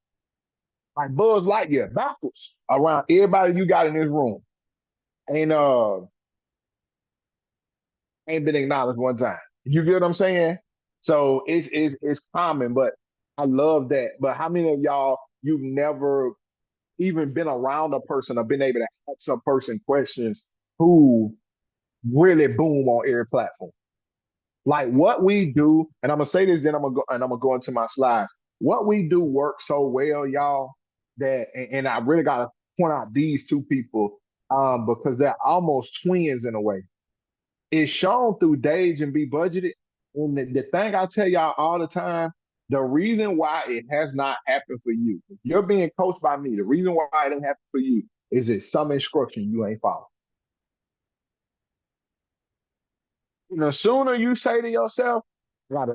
like Buzz Lightyear, backwards around everybody you got in this room. Ain't ain't been acknowledged one time. You get what I'm saying? So it's common, but I love that. But how many of y'all you've never even been around a person or been able to ask a person questions who really boom on every platform? Like what we do, and I'm gonna say this, then I'm gonna go into my slides. What we do works so well, y'all, that and I really gotta point out these two people because they're almost twins in a way. It's shown through Dage and Be Budgeted. And the thing I tell y'all all the time, the reason why it has not happened for you, if you're being coached by me, the reason why it didn't happen for you is it's some instruction you ain't following. The sooner you say to yourself, I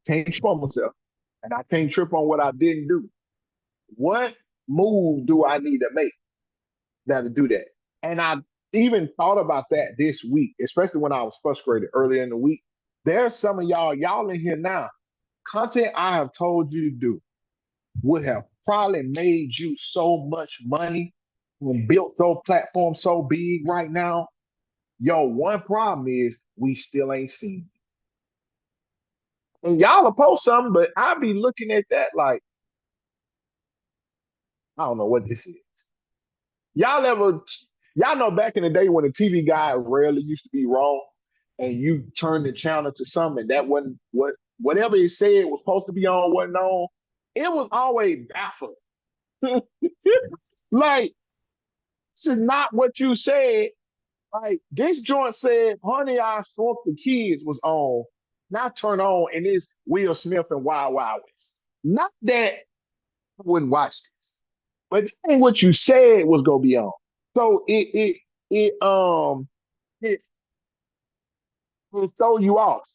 can't trip on myself, and I can't trip on what I didn't do. What move do I need to make to do that? And I even thought about that this week, especially when I was frustrated earlier in the week. There's some of y'all in here now. Content I have told you to do would have probably made you so much money and built your platform so big right now. Yo, one problem is we still ain't seen it. And y'all will post something, but I be looking at that like, I don't know what this is. Y'all know back in the day when the TV guy rarely used to be wrong and you turned the channel to something that wasn't whatever it said was supposed to be on wasn't on, it was always baffling. Like, this is not what you said. Like, this joint said, Honey, I Shrunk the Kids was on, not turn on, and it's Will Smith and Wild Wild West. Not that I wouldn't watch this, but that ain't what you said was gonna be on. So it it throws you off.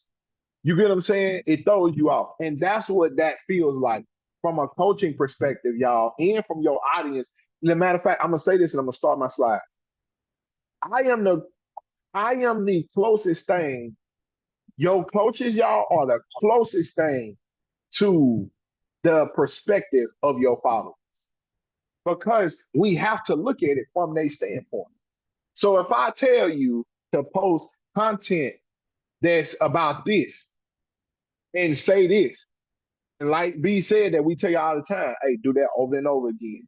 You get what I'm saying? It throws you off. And that's what that feels like from a coaching perspective, y'all, and from your audience. As a matter of fact, I'm gonna say this and I'm gonna start my slides. I am the closest thing. Your coaches, y'all, are the closest thing to the perspective of your followers. Because we have to look at it from their standpoint. So if I tell you to post content that's about this and say this, and like B said that we tell you all the time, hey, do that over and over again.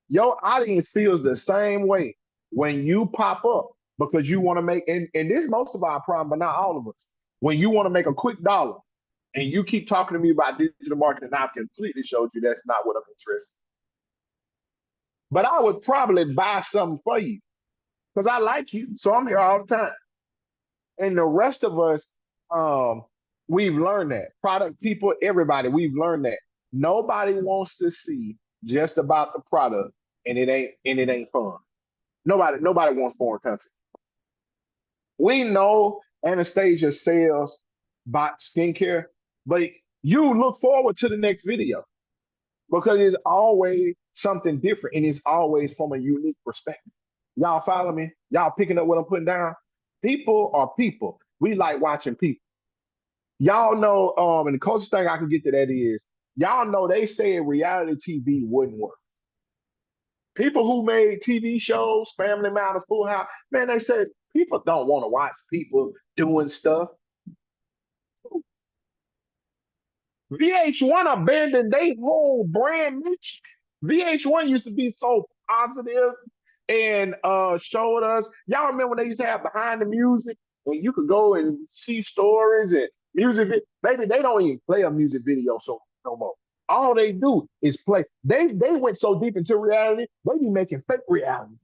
Your audience feels the same way when you pop up because you want to make, and this is most of our problem, but not all of us. When you want to make a quick dollar and you keep talking to me about digital marketing, I've completely showed you that's not what I'm interested in. But I would probably buy something for you because I like you. So I'm here all the time. And the rest of us, we've learned that. Product people, everybody, we've learned that. Nobody wants to see just about the product and it ain't fun. Nobody wants boring content. We know Anastasia sells bot skincare, but you look forward to the next video because it's always something different and it's always from a unique perspective. Y'all follow me? Y'all picking up what I'm putting down? People are people. We like watching people. Y'all know, and the closest thing I can get to that is, y'all know they say reality TV wouldn't work. People who made TV shows, Family Matters, Full House, man, they said people don't want to watch people doing stuff. VH1 abandoned their whole brand niche. VH1 used to be so positive and showed us. Y'all remember when they used to have behind the music and you could go and see stories and music. Baby, they don't even play a music video so no more. All they do is play. They went so deep into reality, they be making fake reality.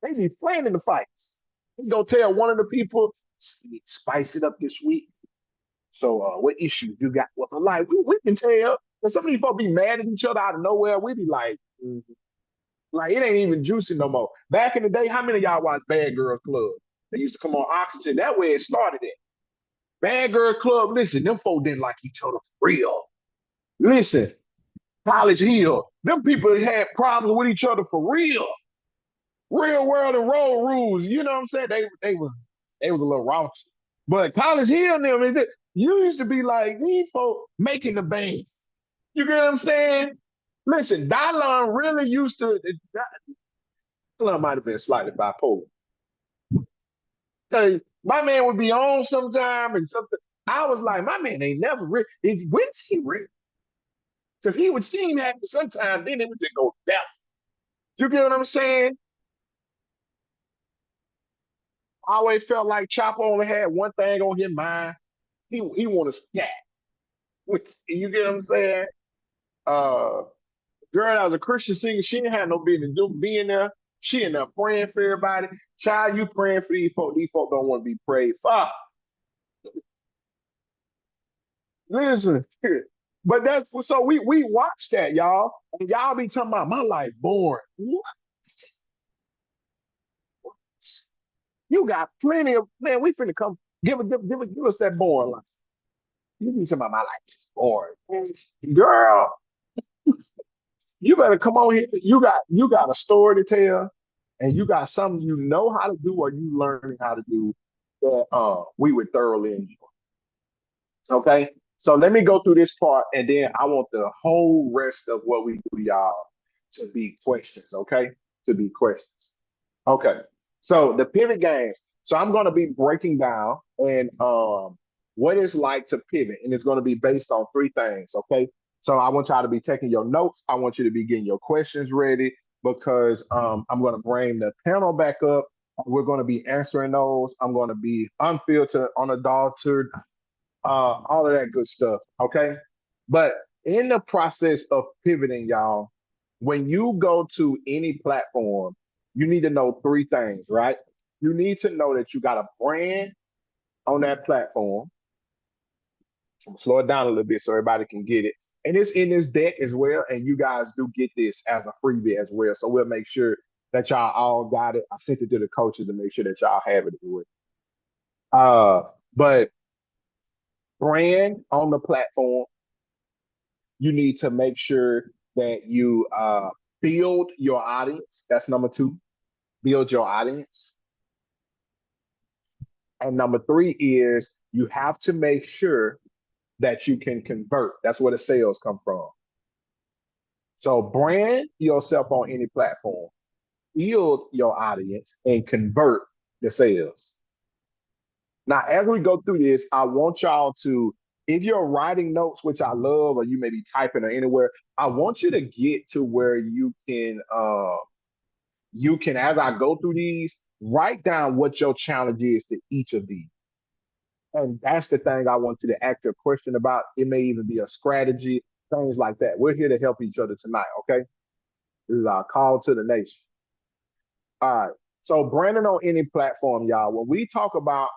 They be playing in the fights. You go tell one of the people, spice it up this week. So what issues you got with a life? We can tell. And some of these folks be mad at each other out of nowhere. We be like, like it ain't even juicy no more. Back in the day, how many of y'all watch Bad Girls Club? They used to come on Oxygen. That way it started it. Bad Girl Club, listen, them folk didn't like each other for real. Listen, College Hill, them people had problems with each other for real. Real world and road rules. You know what I'm saying? They was a little raunchy. But College Hill and them, you used to be like, these folk making the band. You get what I'm saying? Listen, Dylon really used to, Dylon might have been slightly bipolar. My man would be on sometime and something. I was like, my man ain't never real. When's he real? Because he would seem happy sometimes, then it would just go death. You get what I'm saying? I always felt like Chopper only had one thing on his mind. He wanted to scat. You get what I'm saying? Girl that was a Christian singer, she didn't have no business being there. She in there praying for everybody. Child, you praying for these folks. These folks don't want to be prayed for. Listen, but that's so we watch that, y'all. And y'all be talking about my life boring. What? You got plenty of man. We finna come give us that boring life. You be talking about my life is boring, girl. You better come on here. You got a story to tell, and you got something you know how to do or you learning how to do that we would thoroughly enjoy. Okay, so let me go through this part, and then I want the whole rest of what we do, y'all, to be questions. Okay, to be questions. Okay, so the pivot games. So I'm going to be breaking down and what it's like to pivot, and it's going to be based on three things. Okay, so I want y'all to be taking your notes. I want you to be getting your questions ready because I'm going to bring the panel back up. We're going to be answering those. I'm going to be unfiltered, unadulterated, all of that good stuff. Okay, but in the process of pivoting, y'all, when you go to any platform, you need to know three things, right? You need to know that you got a brand on that platform. I'm gonna slow it down a little bit so everybody can get it. And it's in this deck as well. And you guys do get this as a freebie as well. So we'll make sure that y'all all got it. I sent it to the coaches to make sure that y'all have it with. But brand on the platform, you need to make sure that you build your audience. That's number two. Build your audience. And number three is you have to make sure that you can convert. That's where the sales come from. So brand yourself on any platform, build your audience, and convert the sales. Now, as we go through this, I want y'all to, if you're writing notes, which I love, or you may be typing or anywhere, I want you to get to where you can, as I go through these, write down what your challenge is to each of these. And that's the thing I want you to ask your question about. It may even be a strategy, things like that. We're here to help each other tonight, okay? This is our call to the nation. All right. So branding on any platform, y'all. When we talk about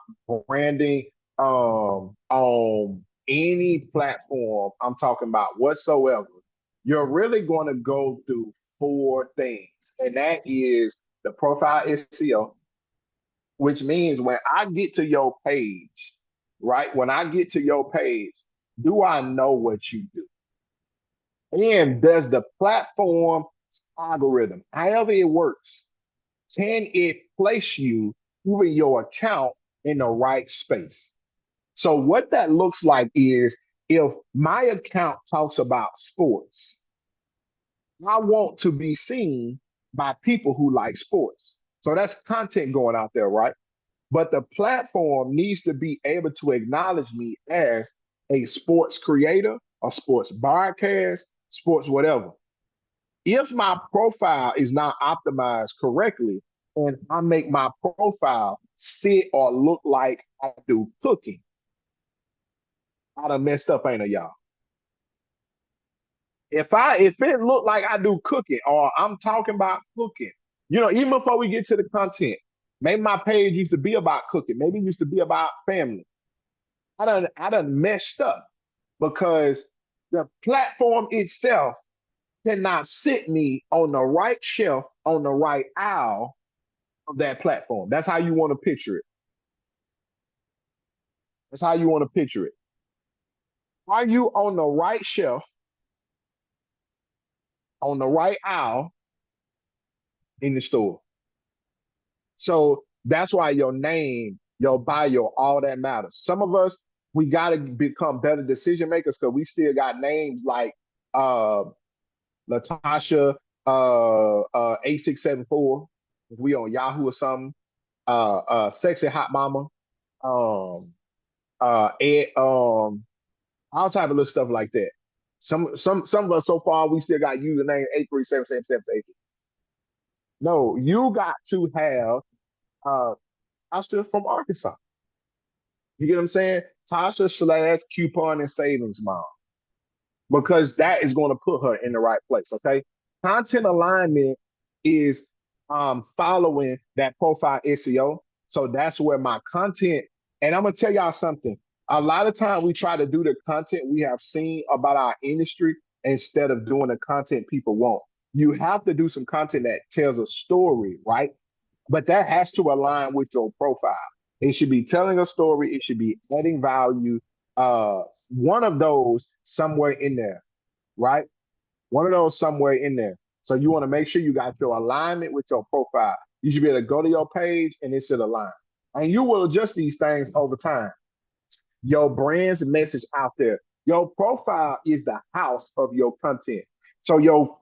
branding on any platform, I'm talking about whatsoever, you're really going to go through four things. And that is the profile SEO, which means when I get to your page, right? When I get to your page, do I know what you do? And does the platform algorithm, however it works, can it place you, even your account, in the right space? So what that looks like is if my account talks about sports, I want to be seen by people who like sports. So that's content going out there, right? But the platform needs to be able to acknowledge me as a sports creator, a sports broadcast, sports whatever. If my profile is not optimized correctly, and I make my profile sit or look like I do cooking, I done messed up, ain't I, y'all? If it look like I do cooking or I'm talking about cooking, even before we get to the content, maybe my page used to be about cooking, maybe it used to be about family. I done messed up because the platform itself cannot sit me on the right shelf, on the right aisle of that platform. That's how you want to picture it. That's how you want to picture it. Are you on the right shelf, on the right aisle in the store? So that's why your name, your bio, all that matters. Some of us, we got to become better decision makers because we still got names like Latasha 8674. If we on Yahoo or something. Sexy Hot Mama. Ed, all type of little stuff like that. Some of us so far we still got username 8377778. No, you got to have I still from Arkansas. You get what I'm saying? Tasha / coupon and savings mom. Because that is going to put her in the right place. Okay. Content alignment is following that profile SEO. So that's where my content, and I'm gonna tell y'all something. A lot of time we try to do the content we have seen about our industry instead of doing the content people want. You have to do some content that tells a story, right? But that has to align with your profile. It should be telling a story. It should be adding value. One of those somewhere in there, right? One of those somewhere in there. So you want to make sure you got your alignment with your profile. You should be able to go to your page and it should align. And you will adjust these things over time. Your brand's message out there. Your profile is the house of your content. So your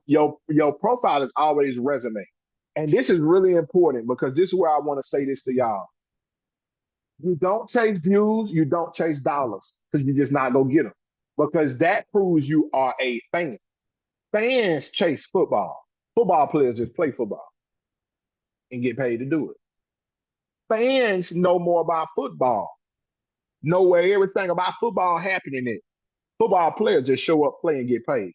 profile is always resume. And this is really important because this is where I want to say this to y'all. You don't chase views, you don't chase dollars because you're just not going to get them. Because that proves you are a fan. Fans chase football. Football players just play football and get paid to do it. Fans know more about football, know where everything about football happening is. Football players just show up, play, and get paid.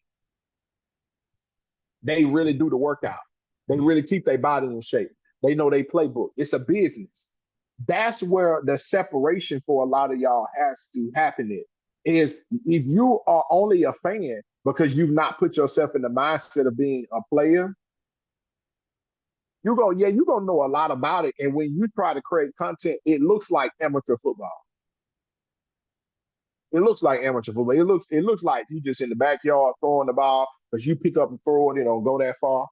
They really do the workout. They really keep their body in shape. They know their playbook. It's a business. That's where the separation for a lot of y'all has to happen is if you are only a fan because you've not put yourself in the mindset of being a player, you're going to know a lot about it. And when you try to create content, it looks like amateur football. It looks like amateur football. It looks like you just in the backyard throwing the ball because you pick up and throw it, don't go that far.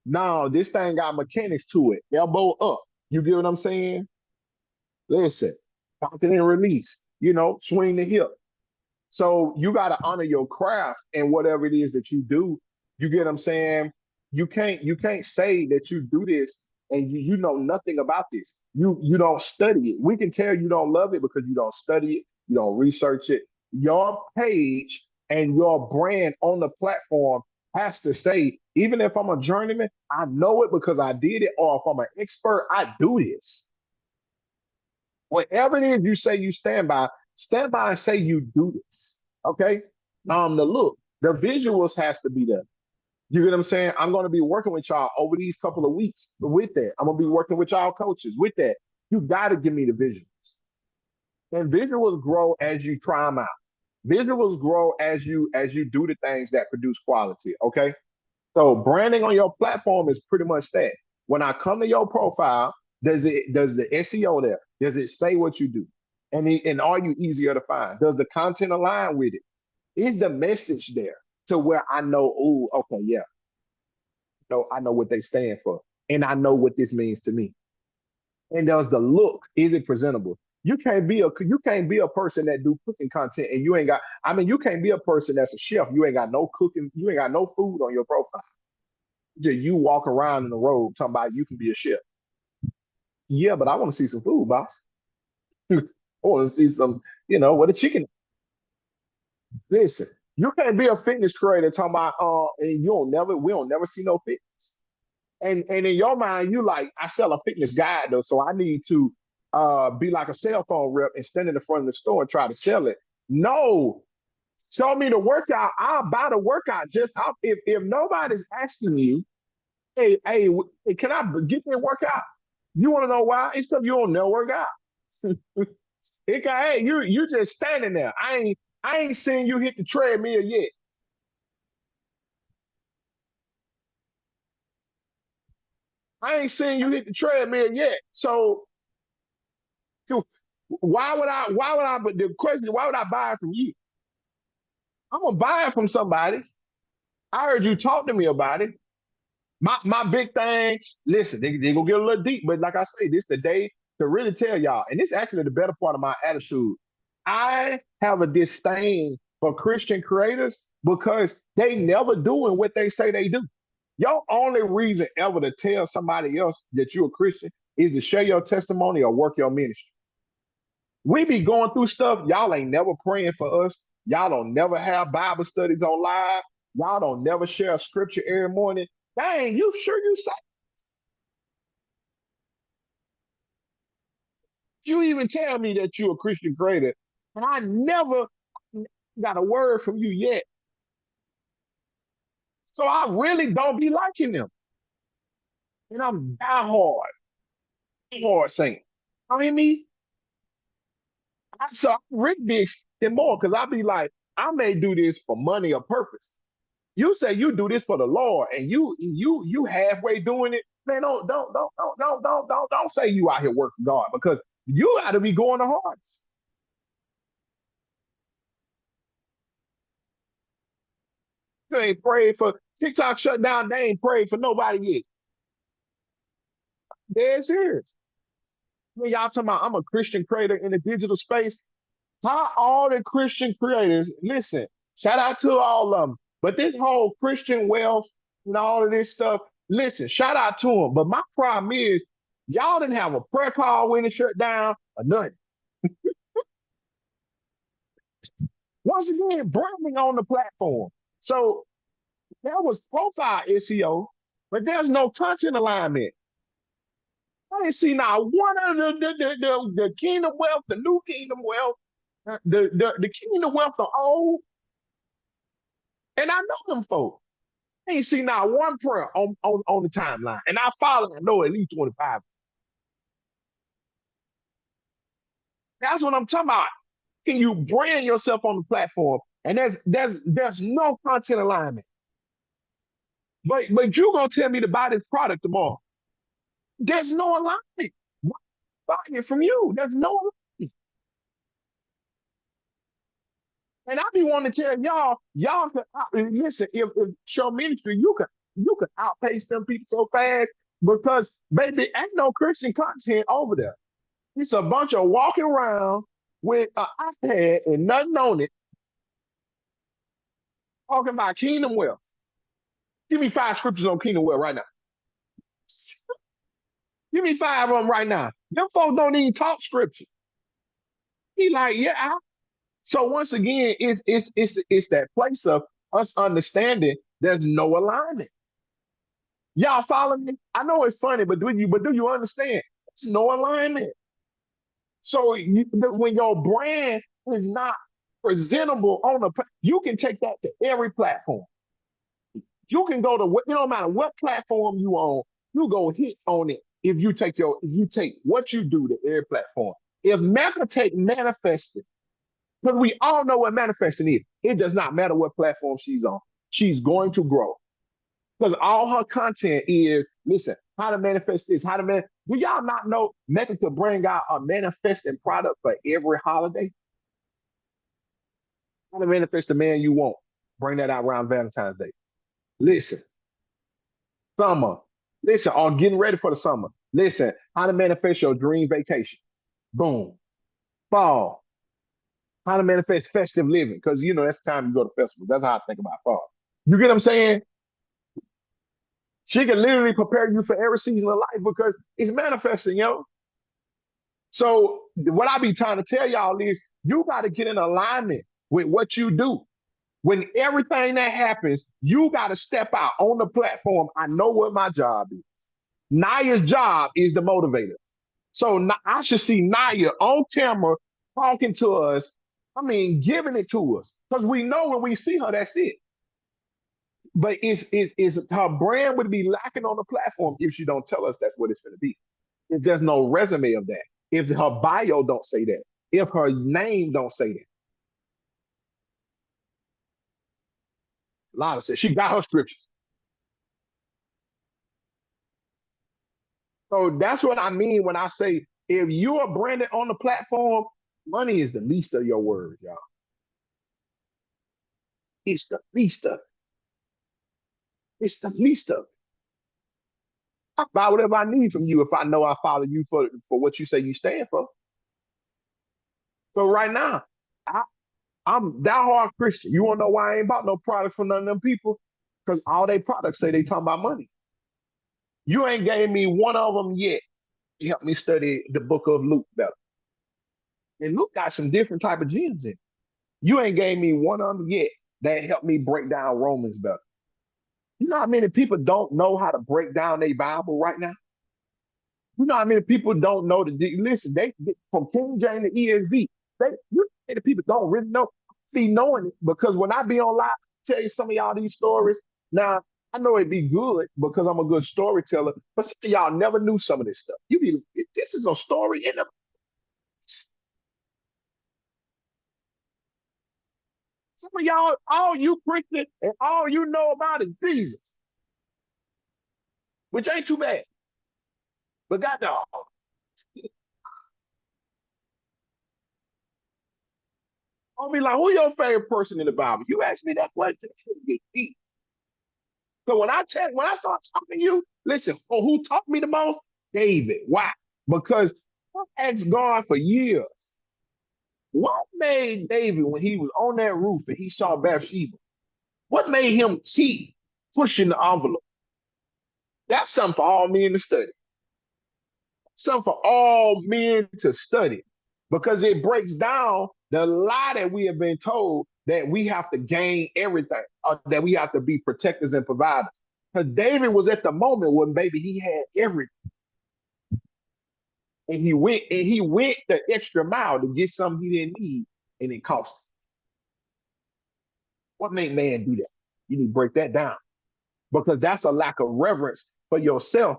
No, this thing got mechanics to it. Elbow up. You get what I'm saying? Listen, pocket and release, swing the hip. So you got to honor your craft and whatever it is that you do. You get what I'm saying? You can't say that you do this and you know nothing about this. You don't study it. We can tell you don't love it because you don't study it, you don't research it. Your page and your brand on the platform has to say, even if I'm a journeyman, I know it because I did it, or if I'm an expert, I do this. Whatever it is you say you stand by and say you do this. Okay? The look, the visuals has to be there. You get what I'm saying? I'm going to be working with y'all over these couple of weeks with that. I'm going to be working with y'all coaches with that. You got to give me the visuals. And visuals grow as you try them out. Visuals grow as you do the things that produce quality, okay? So branding on your platform is pretty much that. When I come to your profile, does the SEO there? Does it say what you do? And are you easier to find? Does the content align with it? Is the message there to where I know, oh, okay, yeah. No, I know what they stand for. And I know what this means to me. And does the look, is it presentable? You can't be a person that do cooking content and you can't be a person that's a chef. You ain't got no cooking, you ain't got no food on your profile. Just you walk around in the road talking about you can be a chef. Yeah, but I want to see some food, boss. I want to see some, what the chicken. Listen, you can't be a fitness creator talking about and we don't never see no fitness. And in your mind, you like, I sell a fitness guide though, so I need to be like a cell phone rep and stand in the front of the store and try to sell it. No, Show me the workout. I'll buy the workout. If nobody's asking you, hey, can I get that workout? You want to know why? It's because you don't know work out. Hey, you just standing there. I ain't seen you hit the treadmill yet. I ain't seen you hit the treadmill yet. So but the question is, why would I buy it from you? I'm gonna buy it from somebody. I heard you talk to me about it. My big thing, listen, they gonna get a little deep, but like I say, this the day to really tell y'all, and this is actually the better part of my attitude. I have a disdain for Christian creators because they never doing what they say they do. Your only reason ever to tell somebody else that you're a Christian is to share your testimony or work your ministry. We be going through stuff. Y'all ain't never praying for us. Y'all don't never have Bible studies on live. Y'all don't never share a scripture every morning. Dang, you sure you say? You even tell me that you're a Christian creator, and I never got a word from you yet. So I really don't be liking them. And I'm hard saying. I mean me. So I really be expecting more because I be like, I may do this for money or purpose. You say you do this for the Lord, and you halfway doing it. Man, don't say you out here work for God, because you got to be going the hardest. You ain't prayed for TikTok shut down. They ain't prayed for nobody yet. Dead serious. When y'all talking about I'm a Christian creator in the digital space, how all the Christian creators, listen, shout out to all of them. But this whole Christian wealth and all of this stuff, listen, shout out to them. But my problem is, y'all didn't have a prayer call when it shut down or nothing. Once again, branding on the platform. So there was profile SEO, but there's no content alignment. I didn't see now one of the Kingdom Wealth, the new Kingdom Wealth, the Kingdom Wealth, the old. And I know them folks. I ain't seen not one prayer on the timeline. And I know at least 25. That's what I'm talking about. Can you brand yourself on the platform? And there's no content alignment. But you're gonna tell me to buy this product tomorrow. There's no alignment. Buying it from you. There's no alignment. And I be wanting to tell y'all can listen, if show ministry, you could outpace them people so fast, because baby, ain't no Christian content over there. It's a bunch of walking around with an iPad and nothing on it, talking about Kingdom Wealth. Give me 5 scriptures on Kingdom Wealth right now. Give me 5 of them right now. Them folks don't even talk scripture. He like, yeah. So once again, it's that place of us understanding there's no alignment. Y'all follow me? I know it's funny, but do you understand? There's no alignment. So when your brand is not presentable you can take that to every platform. You can go to it don't matter what platform you on, you go hit on it if you take what you do to every platform. If Mecca take manifesting, because we all know what manifesting is, it does not matter what platform she's on. She's going to grow. Because all her content is, listen, how to manifest this, do y'all not know Mecca could bring out a manifesting product for every holiday? How to manifest the man you want. Bring that out around Valentine's Day. Listen, summer. Listen, or getting ready for the summer. Listen, how to manifest your dream vacation. Boom. Fall. How to manifest festive living. Because, that's the time you go to festivals. That's how I think about fall. You get what I'm saying? She can literally prepare you for every season of life because it's manifesting, yo. So what I be trying to tell y'all is you got to get in alignment with what you do. When everything that happens, you got to step out on the platform. I know what my job is. Naya's job is the motivator. So I should see Naya on camera talking to us I mean, giving it to us. Because we know when we see her, that's it. But is her brand would be lacking on the platform if she don't tell us that's what it's going to be. If there's no resume of that, if her bio don't say that, if her name don't say that. Lana said she got her scriptures. So that's what I mean when I say if you are branded on the platform, money is the least of your worries, y'all. It's the least of it. It's the least of it. I buy whatever I need from you if I know I follow you for what you say you stand for. So right now, I'm that hard Christian. You wanna know why I ain't bought no product from none of them people? Because all they products say they talking about money. You ain't gave me one of them yet. You helped me study the book of Luke better. And Luke got some different type of gems in it. You ain't gave me one of them yet that helped me break down Romans better. You know how many people don't know how to break down their Bible right now? You know how many people don't know listen, they from King James to ESV. You know how many people don't really know, be knowing it because when I be on live, I tell you some of y'all these stories. Now, I know it'd be good because I'm a good storyteller, but some of y'all never knew some of this stuff. This is a story in the some of y'all, all you Christian and all you know about is Jesus, which ain't too bad. But goddamn, I'll be like, who your favorite person in the Bible? You ask me that question, it'll get deep. So when I start talking to you, listen, who taught me the most? David. Why? Because I asked God for years, what made David when he was on that roof and he saw Bathsheba? What made him keep pushing the envelope? That's something for all men to study. Something for all men to study because it breaks down the lie that we have been told that we have to gain everything, or that we have to be protectors and providers. Because David was at the moment when baby he had everything. And he went the extra mile to get something he didn't need, and it cost him. What made man do that? You need to break that down. Because that's a lack of reverence for yourself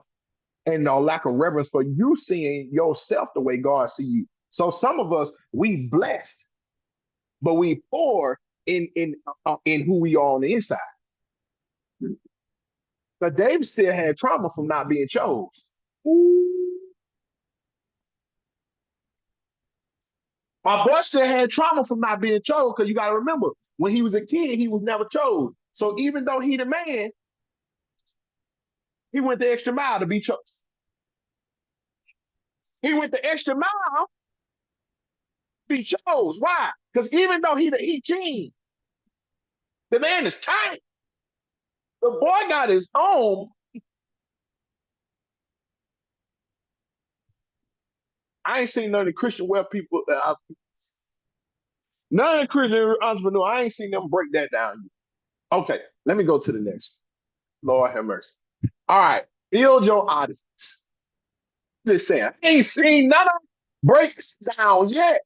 and a lack of reverence for you seeing yourself the way God see you. So some of us, we blessed, but we poor in who we are on the inside. But David still had trauma from not being chosen. My boy still had trauma from not being chosen because you got to remember, when he was a kid, he was never chosen. So even though he the man, he went the extra mile to be chosen. He went the extra mile to be chose. Why? Because even though he king, the man is tight. The boy got his own. I ain't seen none of the Christian wealth people. None of the Christian entrepreneurs, I ain't seen them break that down. Okay, let me go to the next. Lord have mercy. All right, build your audience. Listen, I ain't seen none of them breaks down yet.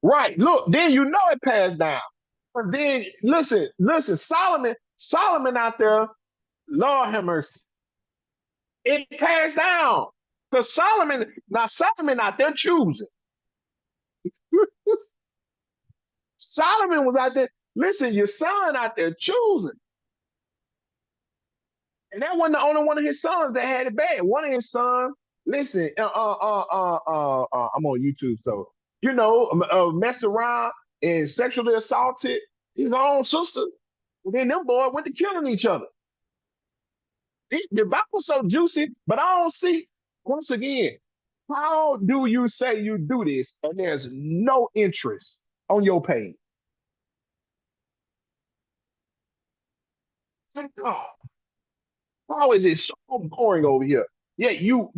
Right, look, then you know it passed down. But then, listen, Solomon out there, Lord have mercy. It passed down. Because Solomon out there choosing. Solomon was out there. Listen, your son out there choosing. And that wasn't the only one of his sons that had it bad. One of his sons, listen, I'm on YouTube, so you know, messed around and sexually assaulted his own sister. And then them boys went to killing each other. The Bible's so juicy, but I don't see, once again, how do you say you do this and there's no interest on your page? Oh, how is it so boring over here? Yeah, you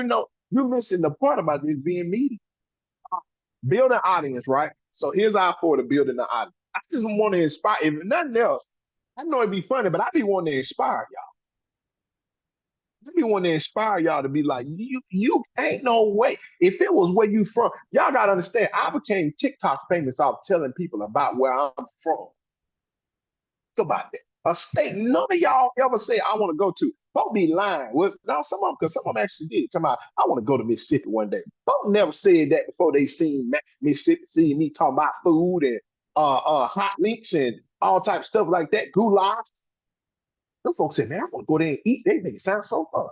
know, you're missing the part about this being meaty. Build an audience, right? So here's our for to building the audience. I just want to inspire, if nothing else, I know it'd be funny, but I be wanting to inspire y'all. I be want to inspire y'all to be like, you ain't no way. If it was where you from, y'all gotta understand. I became TikTok famous off telling people about where I'm from. Think about that. A state none of y'all ever say I want to go to. Don't be lying. Was now some of them, because some of them actually did. Talking about I want to go to Mississippi one day. Don't never said that before they seen Mississippi, see me talking about food and hot links and all type of stuff like that. Goulash. Them folks said, man, I want to go there and eat. They make it sound so fun.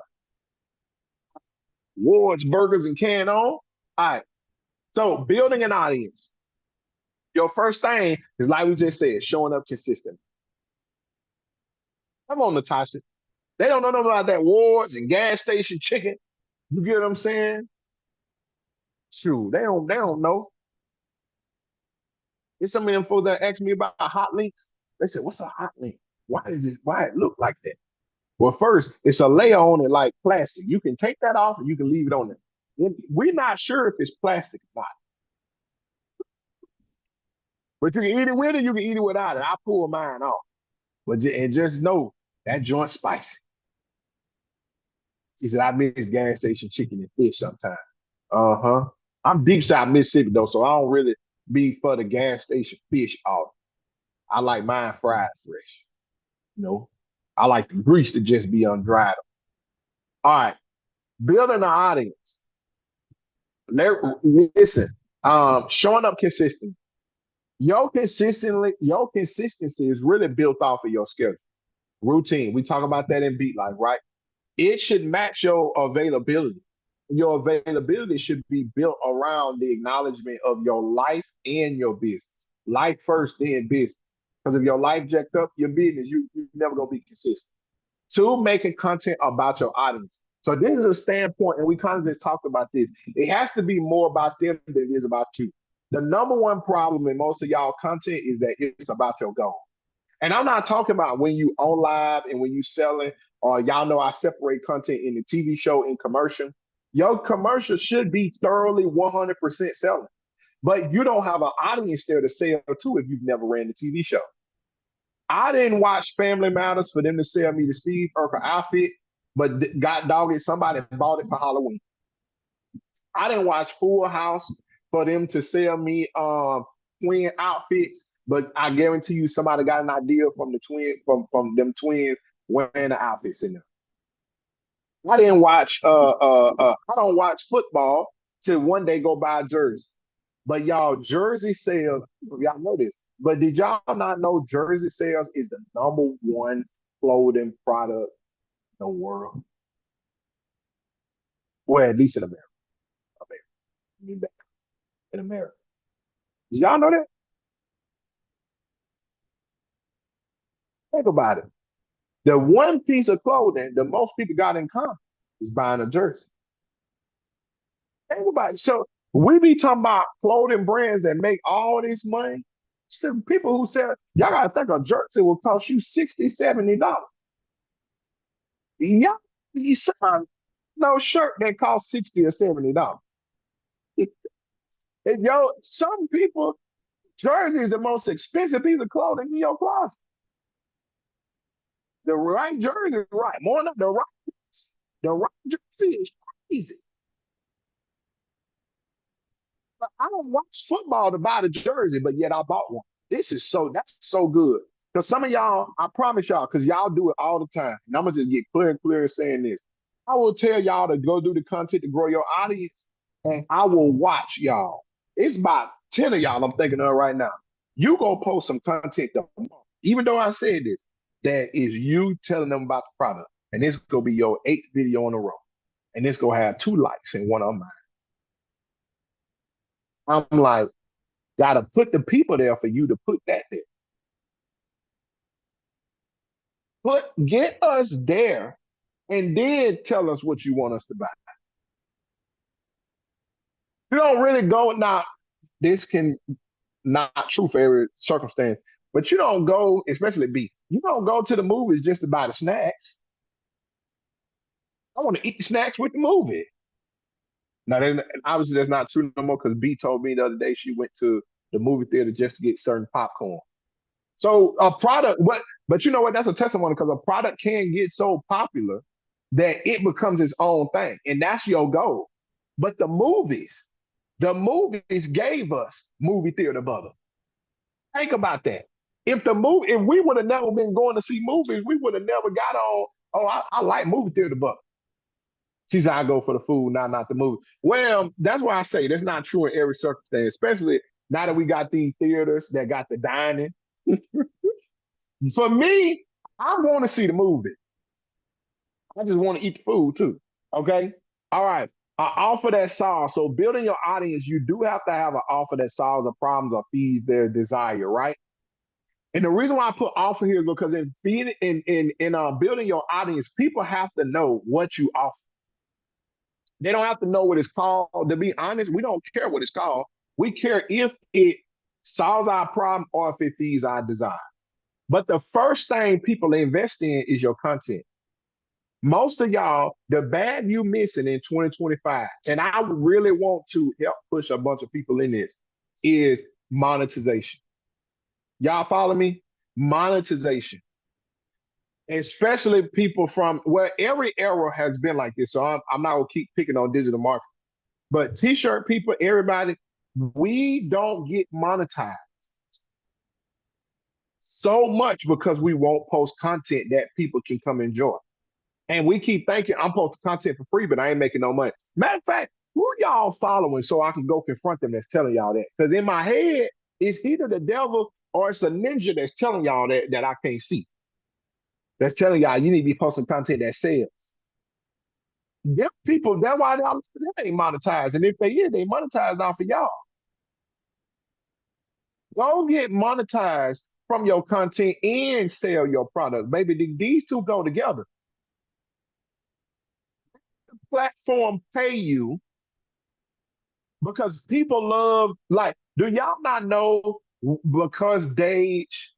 Ward's Burgers and Can On. All right. So building an audience. Your first thing is like we just said, showing up consistent. Come on, Natasha. They don't know nothing about that Ward's and gas station chicken. You get what I'm saying? Shoot, they don't know. There's some of them folks that ask me about hot links. They said, what's a hot link? Why it look like that? Well, first, it's a layer on it like plastic. You can take that off and you can leave it on there. We're not sure if it's plastic or not. But you can eat it with it, you can eat it without it. I pull mine off. But and just know that joint's spicy. He said, I miss gas station chicken and fish sometimes. Uh-huh. I'm deep south Mississippi though, so I don't really be for the gas station fish all. I like mine fried fresh. You know, I like the grease to just be undried. All right. Building an audience. Listen, showing up consistent. Your consistency is really built off of your schedule. Routine. We talk about that in Beat Life, right? It should match your availability. Your availability should be built around the acknowledgement of your life and your business. Life first, then business. Because if your life jacked up, your business, you're never going to be consistent. Two, making content about your audience. So this is a standpoint, and we kind of just talked about this. It has to be more about them than it is about you. The number one problem in most of y'all content is that it's about your goal. And I'm not talking about when you on live and when you selling, or y'all know I separate content in the TV show and commercial. Your commercial should be thoroughly 100% selling. But you don't have an audience there to sell to if you've never ran the TV show. I didn't watch Family Matters for them to sell me the Steve Urkel outfit, but God dog it, somebody bought it for Halloween. I didn't watch Full House for them to sell me twin outfits, but I guarantee you somebody got an idea from the twin from them twins wearing the outfits in them. I didn't watch I don't watch football till one day go buy a jersey. But y'all, jersey sales, y'all know this, but did y'all not know jersey sales is the number one clothing product in the world? Well, at least in America. In America. Did y'all know that? Think about it. The one piece of clothing that most people got in common is buying a jersey. Think about it. So we be talking about clothing brands that make all this money. Still, people who sell, y'all gotta think a jersey will cost you $60, $70. Y'all, you sell no shirt that costs $60 or $70. And yo, some people, jersey is the most expensive piece of clothing in your closet. The right jersey, right? More than the right jersey is crazy. But I don't watch football to buy the jersey, but yet I bought one. That's so good. Because some of y'all, I promise y'all, because y'all do it all the time. And I'm gonna just get clear and clear saying this. I will tell y'all to go do the content to grow your audience, and I will watch y'all. It's about 10 of y'all I'm thinking of right now. You go post some content, even though I said this, that is you telling them about the product. And this gonna be your 8th video in a row. And this gonna have 2 likes and 1 of mine. I'm like, gotta put the people there for you to put that there. Get us there and then tell us what you want us to buy. You don't really go now. This can not true for every circumstance, but you don't go, especially B. You don't go to the movies just to buy the snacks. I want to eat the snacks with the movie. Now, obviously that's not true no more because B told me the other day she went to the movie theater just to get certain popcorn. So a product, but you know what? That's a testimony because a product can get so popular that it becomes its own thing. And that's your goal. But the movies gave us movie theater brother. Think about that. If we would have never been going to see movies, we would have never got on, oh, I like movie theater brother. She said, I go for the food, not the movie. Well, that's why I say that's not true in every circumstance, especially now that we got these theaters that got the dining. For me, I want to see the movie. I just want to eat the food too. Okay. All right. An offer that solves. So building your audience, you do have to have an offer that solves the problems or feeds their desire, right? And the reason why I put offer here is because in building your audience, people have to know what you offer. They don't have to know what it's called. To be honest, we don't care what it's called. We care if it solves our problem or if it feeds our desire. But the first thing people invest in is your content. Most of y'all, the bag you missing in 2025, and I really want to help push a bunch of people in this, is monetization. Y'all follow me? Monetization. Especially people from, well, every era has been like this. So I'm not going to keep picking on digital marketing. But t-shirt people, everybody, we don't get monetized so much because we won't post content that people can come enjoy. And we keep thinking I'm posting content for free, but I ain't making no money. Matter of fact, who y'all following so I can go confront them that's telling y'all that? Because in my head, it's either the devil or it's a ninja that's telling y'all that I can't see. That's telling y'all you need to be posting content that sells. Them people, that's why they ain't monetized. And if they is, they monetized off of y'all. Go get monetized from your content and sell your product. Baby, these two go together. Platform pay you because people love, like, do y'all not know because Dage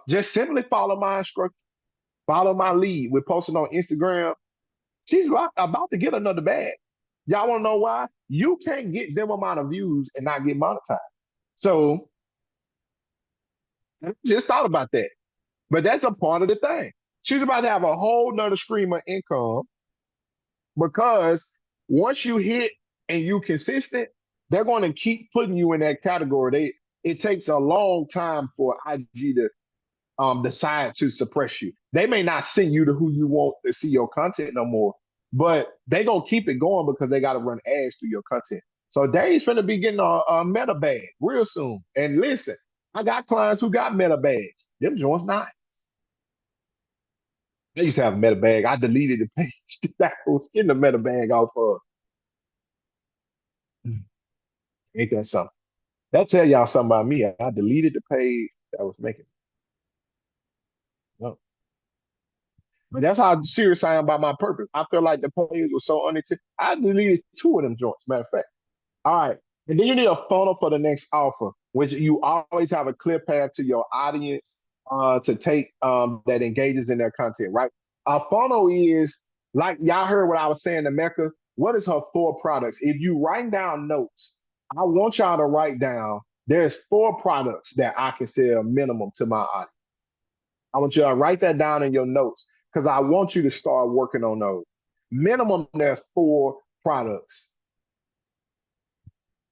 just simply follow my instruction, follow my lead. We're posting on Instagram. She's about to get another bag. Y'all want to know why? You can't get them amount of views and not get monetized. So just thought about that. But that's a part of the thing. She's about to have a whole nother stream of income because once you hit and you consistent, they're going to keep putting you in that category. It takes a long time for IG to decide to suppress you. They may not send you to who you want to see your content no more, but they gonna keep it going because they gotta run ads through your content. So Dave's finna be getting a meta bag real soon. And listen, I got clients who got meta bags. Them joints not. I used to have a meta bag. I deleted the page that I was getting the meta bag off of. Ain't that something? That tell y'all something about me. I deleted the page that was making. No. But that's how serious I am about my purpose. I feel like the page was so unintentional. I deleted 2 of them joints, matter of fact. All right. And then you need a funnel for the next offer, which you always have a clear path to your audience to take that engages in their content, right? A funnel is, like y'all heard what I was saying to Mecca, what is her 4 products? If you write down notes, I want y'all to write down, there's 4 products that I can sell minimum to my audience. I want you to write that down in your notes because I want you to start working on those. Minimum, there's 4 products.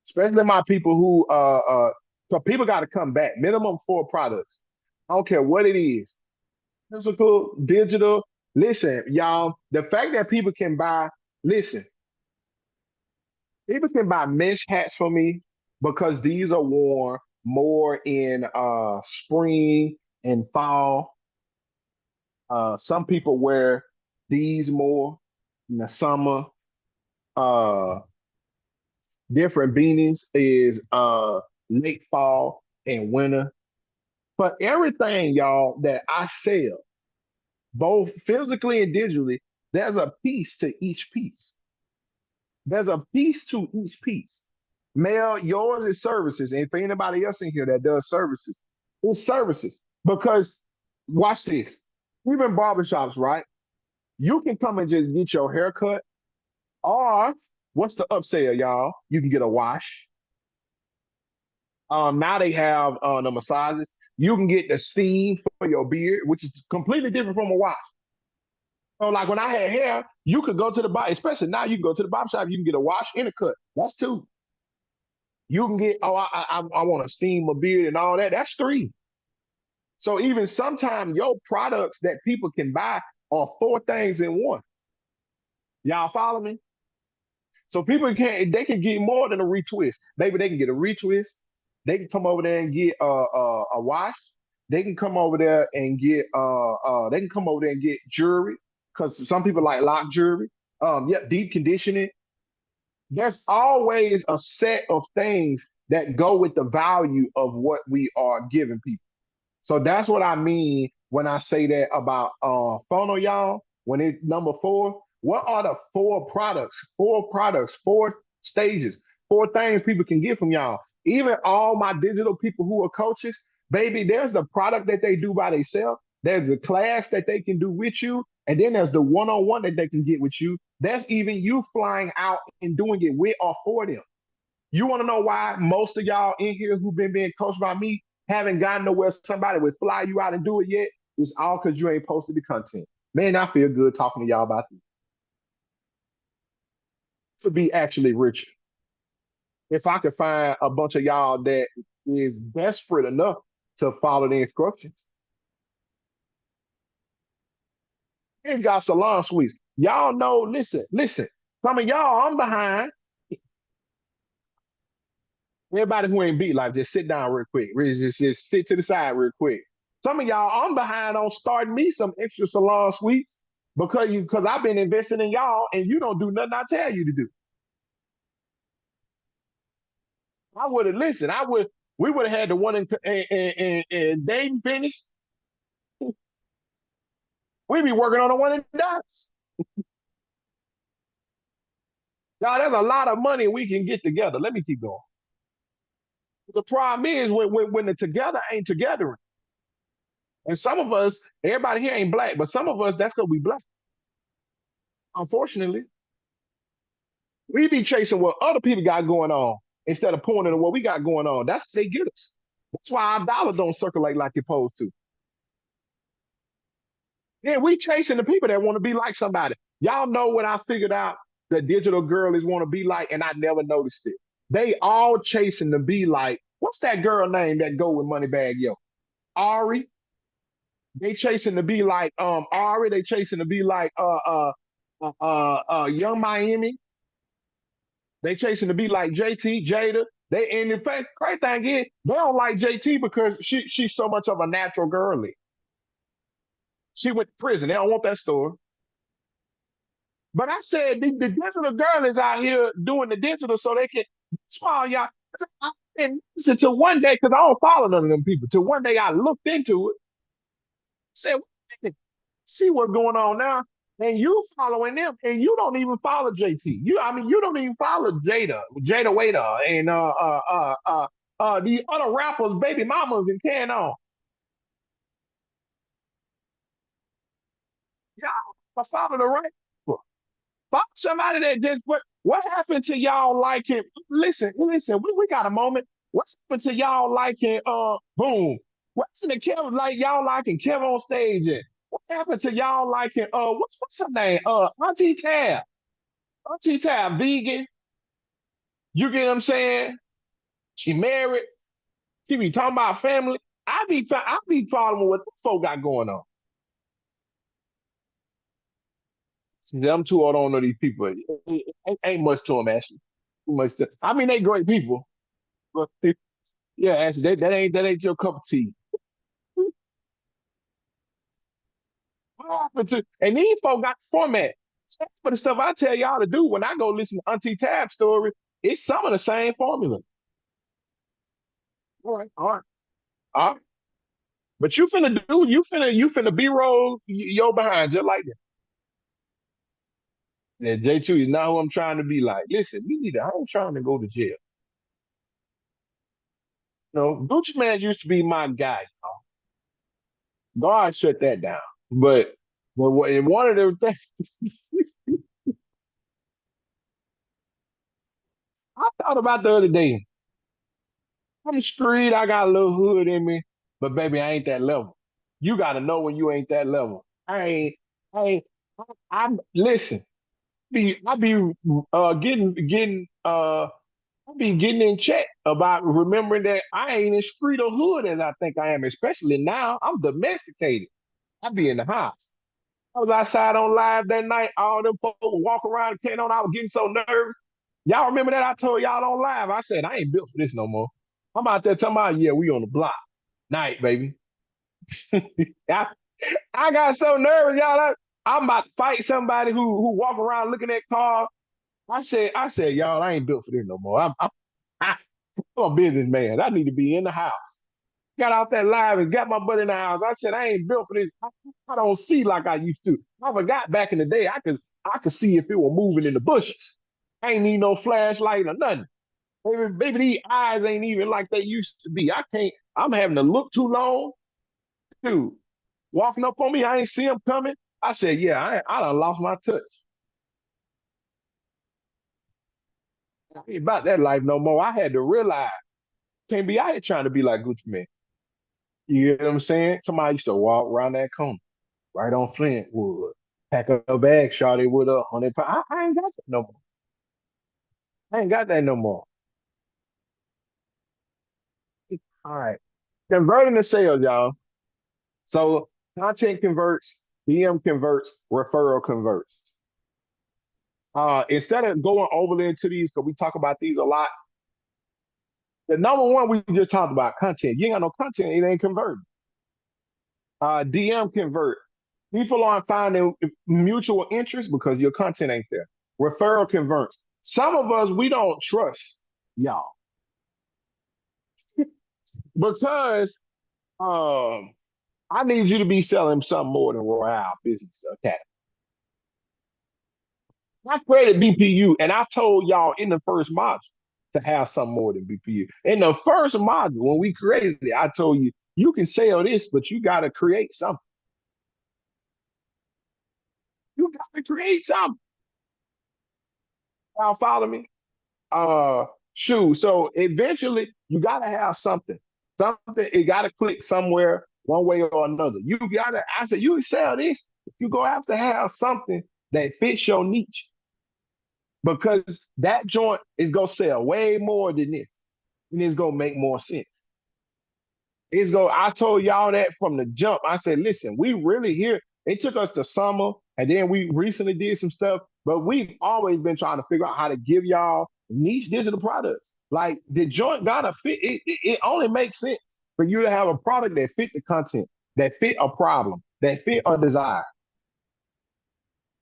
Especially my people who so people got to come back. Minimum 4 products. I don't care what it is. Physical, digital. Listen, y'all, the fact that people can buy, listen, people can buy mesh hats for me because these are worn more in spring and fall. Some people wear these more in the summer. Different beanies is late fall and winter. But everything, y'all, that I sell, both physically and digitally, there's a piece to each piece. There's a piece to each piece. Mel, yours is services. And for anybody else in here that does services, it's services. Because watch this. Even barbershops, right? You can come and just get your haircut. Or what's the upsell, y'all? You can get a wash. Now they have the massages. You can get the steam for your beard, which is completely different from a wash. So like when I had hair, you could go to the bar, especially now you can go to the barber shop, you can get a wash and a cut. That's two. You can get, oh, I want to steam a beard and all that. That's three. So even sometimes your products that people can buy are four things in one. Y'all follow me? So people they can get more than a retwist. Maybe they can get a retwist. They can come over there and get a wash. They can come over there and get they can come over there and get jewelry because some people like lock jewelry. Yeah, deep conditioning. There's always a set of things that go with the value of what we are giving people. So that's what I mean when I say that about funnel, y'all. When it's number four, what are the four products, four stages, four things people can get from y'all? Even all my digital people who are coaches, baby, there's the product that they do by themselves. There's the class that they can do with you. And then there's the one-on-one that they can get with you. That's even you flying out and doing it with or for them. You want to know why most of y'all in here who've been being coached by me haven't gotten nowhere somebody would fly you out and do it yet? It's all because you ain't posted the content. Man, I feel good talking to y'all about this. To be actually richer. If I could find a bunch of y'all that is desperate enough to follow the instructions. It's got salon suites. Y'all know, listen. Some of y'all, I'm behind. Everybody who ain't beat life, just sit down real quick. Just sit to the side real quick. Some of y'all, I'm behind on starting me some extra salon suites because I've been investing in y'all and you don't do nothing I tell you to do. I would have listened. We would have had the one in Dayton finished. We'd be working on the one in Dallas. Y'all, there's a lot of money we can get together. Let me keep going. The problem is when the together ain't together. And some of us, everybody here ain't black, but some of us, that's because we black. Unfortunately, we be chasing what other people got going on instead of pointing at what we got going on. That's what they get us. That's why our dollars don't circulate like it's supposed to. Yeah, we chasing the people that want to be like somebody. Y'all know what I figured out the digital girlies want to be like, and I never noticed it. They all chasing to be like, what's that girl name that go with Moneybag Yo? Ari. They chasing to be like Ari. They chasing to be like Young Miami. They chasing to be like JT, Jada. And in fact, great thing is they don't like JT because she's so much of a natural girly. She went to prison. They don't want that story. But I said the digital girl is out here doing the digital so they can smile y'all. And listen, to one day, because I don't follow none of them people, till one day I looked into it, said, see what's going on now. And you following them, and you don't even follow JT. You don't even follow Jada Waiter, and the other rappers, baby mamas, and can on. Y'all, I follow the right people. Follow somebody that just what happened to y'all liking? Listen, we got a moment. What happened to y'all liking? Boom. What happened to Kevin? Like y'all liking Kevin on stage? And what happened to y'all liking? What's her name? Auntie Tab. Auntie Tab, vegan. You get what I'm saying? She married. She be talking about family. I be following what the folk got going on. I'm too old. I don't know these people. Ain't much to them, Ashley. I mean, they great people, but yeah, Ashley, that ain't your cup of tea. What happened to? And these folk got format. For the stuff I tell y'all to do when I go listen to Auntie Tab's story, it's some of the same formula. All right, all right, all right. But you finna B-roll your behind just like that. Yeah, J2 is not who I'm trying to be like. Listen, I ain't trying to go to jail. No, Gucci Man used to be my guy, y'all. God shut that down. But in one of them things, I thought about the other day. I'm street, I got a little hood in me, but baby, I ain't that level. You gotta know when you ain't that level. I ain't I listen. I be I be getting in check about remembering that I ain't as street or hood as I think I am, especially now. I'm domesticated. I be in the house. I was outside on live that night. All them folks walk around the on. I was getting so nervous. Y'all remember that I told y'all on live? I said I ain't built for this no more. I'm out there talking about, yeah, we on the block. Night, baby. I, I got so nervous, y'all. I'm about to fight somebody who walk around looking at cars. I said, y'all, I ain't built for this no more. I'm a businessman. I need to be in the house. Got out that live and got my butt in the house. I said, I ain't built for this. I don't see like I used to. I forgot back in the day, I could see if it were moving in the bushes. I ain't need no flashlight or nothing. Maybe these eyes ain't even like they used to be. I can't, I'm having to look too long. Dude, walking up on me, I ain't see him coming. I said, yeah, I done lost my touch. I ain't about that life no more. I had to realize, can't be out here trying to be like Gucci Man. You know what I'm saying? Somebody used to walk around that corner, right on Flintwood, pack up a bag, shot it with 100 pounds. I ain't got that no more. I ain't got that no more. All right. Converting the sales, y'all. So content converts, DM converts, referral converts. Instead of going overly into these, because we talk about these a lot, the number one we just talked about, content. You ain't got no content, it ain't converting. DM convert. People aren't finding mutual interest because your content ain't there. Referral converts. Some of us, we don't trust y'all because I need you to be selling something more than Royale Business Academy. I created BPU and I told y'all in the first module to have something more than BPU. In the first module, when we created it, I told you, you can sell this, but you got to create something. You got to create something. Y'all follow me? Shoot. So eventually you gotta have something. Something it gotta click somewhere one way or another. You gotta, I said, you can sell this, you go have to have something that fits your niche. Because that joint is gonna sell way more than this. And it's gonna make more sense. I told y'all that from the jump. I said, listen, we really here. It took us to summer, and then we recently did some stuff, but we've always been trying to figure out how to give y'all niche digital products. Like the joint gotta fit. It only makes sense for you to have a product that fit the content, that fit a problem, that fit a desire.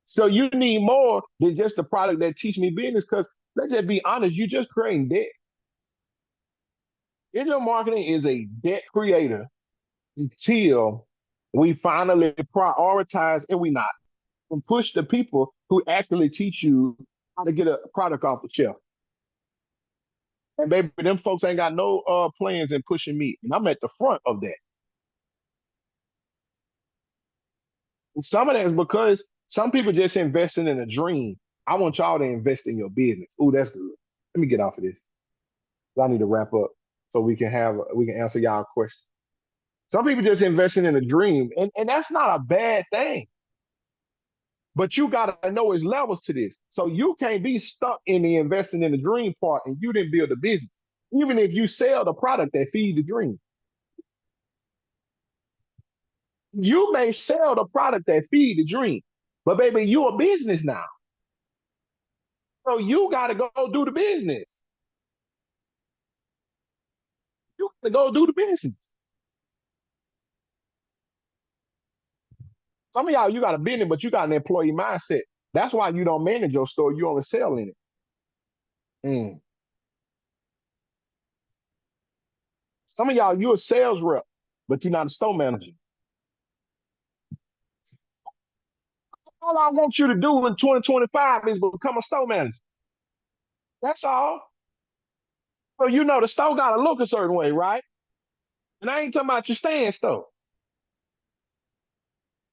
So you need more than just a product that teach me business. Because let's just be honest, you just creating debt. Digital marketing is a debt creator until we finally prioritize, and we not, and push the people who actually teach you how to get a product off the shelf. And baby, them folks ain't got no plans in pushing me, and I'm at the front of that. And some of that is because some people just investing in a dream. I want y'all to invest in your business. Ooh, that's good. Let me get off of this. I need to wrap up so we can answer y'all questions. Some people just investing in a dream, and that's not a bad thing. But you gotta know there's levels to this. So you can't be stuck in the investing in the dream part and you didn't build a business. Even if you sell the product that feed the dream. You may sell the product that feed the dream, but baby, you a business now. So you gotta go do the business. You gotta go do the business. Some of y'all, you got a business, but you got an employee mindset. That's why you don't manage your store. You only sell in it. Mm. Some of y'all, you're a sales rep, but you're not a store manager. All I want you to do in 2025 is become a store manager. That's all. So you know the store got to look a certain way, right? And I ain't talking about your stand store.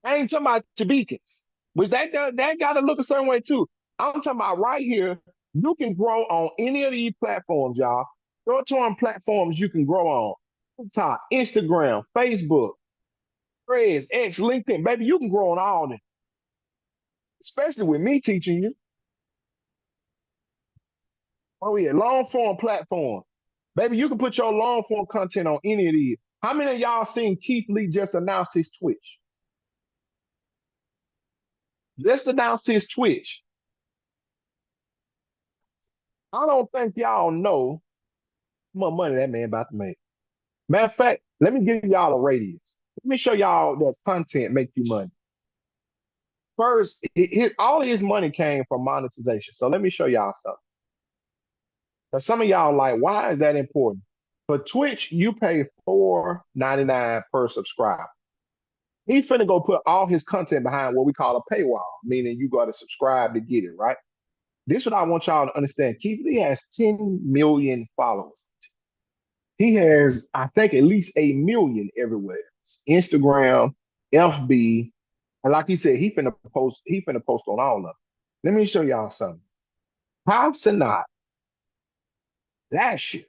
I ain't talking about your beacons, which that got to look a certain way too. I'm talking about right here. You can grow on any of these platforms, y'all. Short-term platforms you can grow on. TikTok, Instagram, Facebook, Threads, X, LinkedIn. Baby, you can grow on all of them. especially with me teaching you. Oh yeah, long form platform. Baby, you can put your long form content on any of these. How many of y'all seen Keith Lee just announced his Twitch? Just announced his Twitch. I don't think y'all know how much money that man about to make. Matter of fact, let me give y'all a radius. Let me show y'all that content make you money. First, all his money came from monetization. So let me show y'all something. Now, some of y'all like, why is that important? For Twitch, you pay $4.99 per subscriber. He's finna go put all his content behind what we call a paywall, meaning you got to subscribe to get it, right? This is what I want y'all to understand. Keith Lee has 10 million followers. He has, I think, at least 8 million everywhere. Instagram, FB, and like he said, he finna post on all of them. Let me show y'all something. How Sanat last year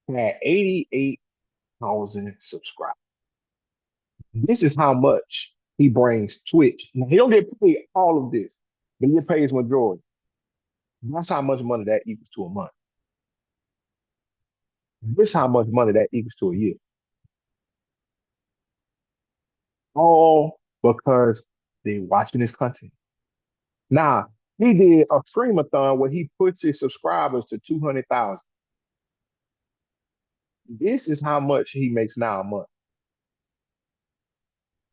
had 88,000 subscribers. This is how much he brings Twitch. Now, he don't get paid all of this, but he pays majority. That's how much money that equals to a month. This is how much money that equals to a year. All because they watching his content. Now, he did a streamathon where he puts his subscribers to 200,000. This is how much he makes now a month.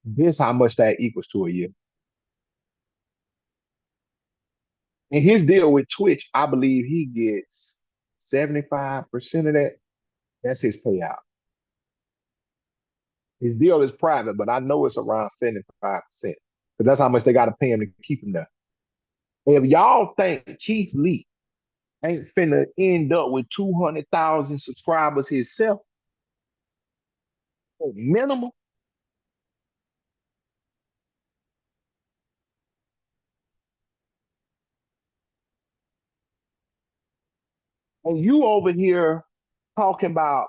This is how much that equals to a year. And his deal with Twitch, I believe he gets 75% of that. That's his payout. His deal is private, but I know it's around 75%. Because that's how much they got to pay him to keep him there. If y'all think Keith Lee ain't finna end up with 200,000 subscribers himself, minimum, and you over here talking about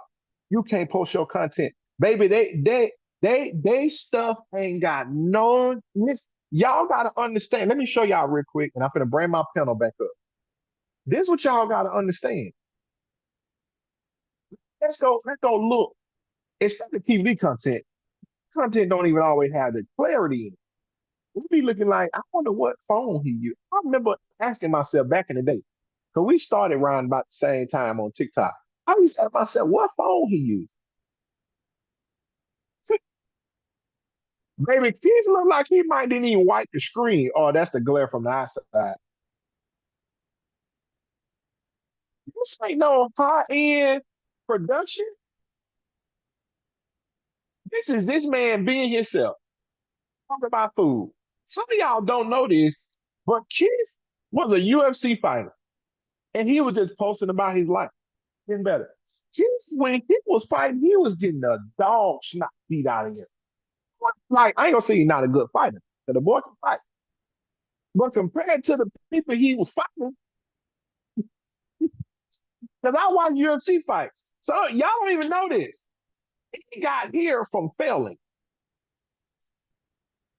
you can't post your content, baby. They stuff ain't got no. Y'all gotta understand. Let me show y'all real quick, and I'm gonna bring my panel back up. This is what y'all gotta understand. Let's go look. Especially TV content. Content don't even always have the clarity in it. We be looking like, I wonder what phone he used. I remember asking myself back in the day, because we started around about the same time on TikTok. I used to ask myself, what phone he used? Baby, kids look like he might didn't even wipe the screen. Oh, that's the glare from the outside. This ain't no high-end production. This is this man being himself. Talk about food. Some of y'all don't know this, but Keith was a UFC fighter. And he was just posting about his life. Getting better. Keith, when he was fighting, he was getting the dog snot beat out of him. Like, I ain't gonna say he's not a good fighter, but the boy can fight. But compared to the people he was fighting, because I watch UFC fights. So y'all don't even know this. He got here from failing.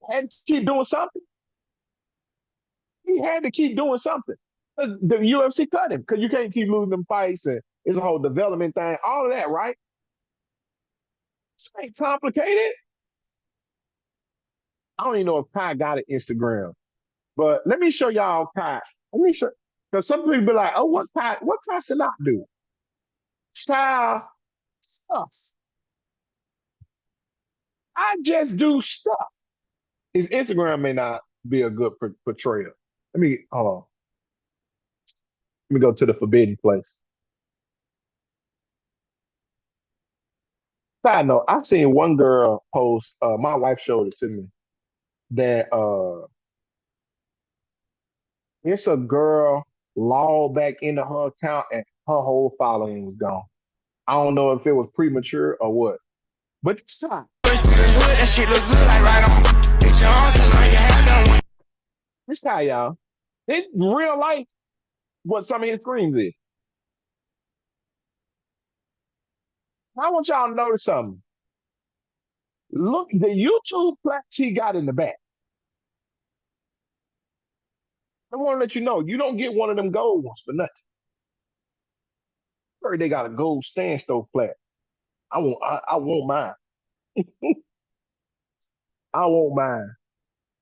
Had to keep doing something. He had to keep doing something. The UFC cut him because you can't keep losing them fights, and it's a whole development thing, all of that, right? This ain't complicated. I don't even know if Kai got an Instagram, but let me show y'all Kai. Let me show, because some people be like, oh, what Kai Cenat do? Style stuff. I just do stuff. His Instagram may not be a good portrayal. Hold on. Let me go to the forbidden place. Side note, I seen one girl post, my wife showed it to me, that it's a girl logged back into her account and her whole following was gone. I don't know if it was premature or what. But it's time. This guy, y'all. In real life, what some of his screens is. I want y'all to notice something. Look, the YouTube plaques he got in the back. I want to let you know you don't get one of them gold ones for nothing. Heard they got a gold stand stove plat. I want mine. I want mine.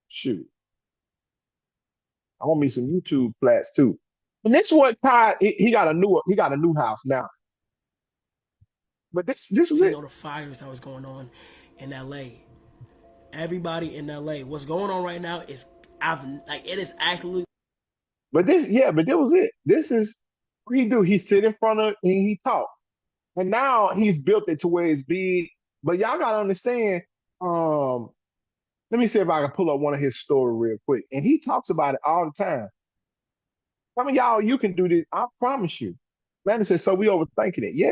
Shoot. I want me some YouTube plats too. And this what Ty he got a new house now. But this was it. The fires that was going on in LA. Everybody in LA, what's going on right now is it is absolutely. But this was it. This is what he do. He sit in front of and he talk. And now he's built it to where it's big. But y'all gotta understand, let me see if I can pull up one of his stories real quick. And he talks about it all the time. Some of y'all, you can do this. I promise you. Man says, so we overthinking it. Yeah.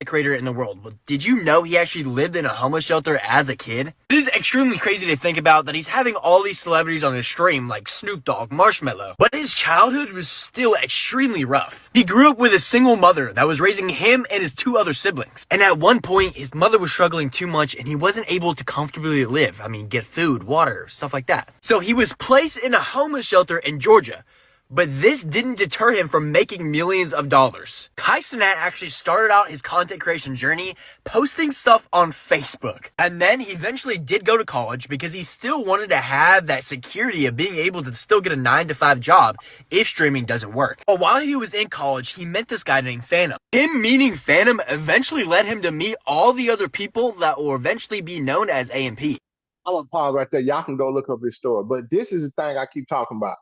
Creator in the world. Well, did you know he actually lived in a homeless shelter as a kid? It is extremely crazy to think about that he's having all these celebrities on his stream like Snoop Dogg, Marshmello, but his childhood was still extremely rough. He grew up with a single mother that was raising him and his two other siblings, and at one point his mother was struggling too much and he wasn't able to comfortably live. I mean, get food, water, stuff like that. So he was placed in a homeless shelter in Georgia. But this didn't deter him from making millions of dollars. Kai Cenat actually started out his content creation journey posting stuff on Facebook. And then he eventually did go to college because he still wanted to have that security of being able to still get a 9-to-5 job if streaming doesn't work. But while he was in college, he met this guy named Phantom. Him meeting Phantom eventually led him to meet all the other people that will eventually be known as AMP. I'm gonna pause right there. Y'all can go look up his story. But this is the thing I keep talking about.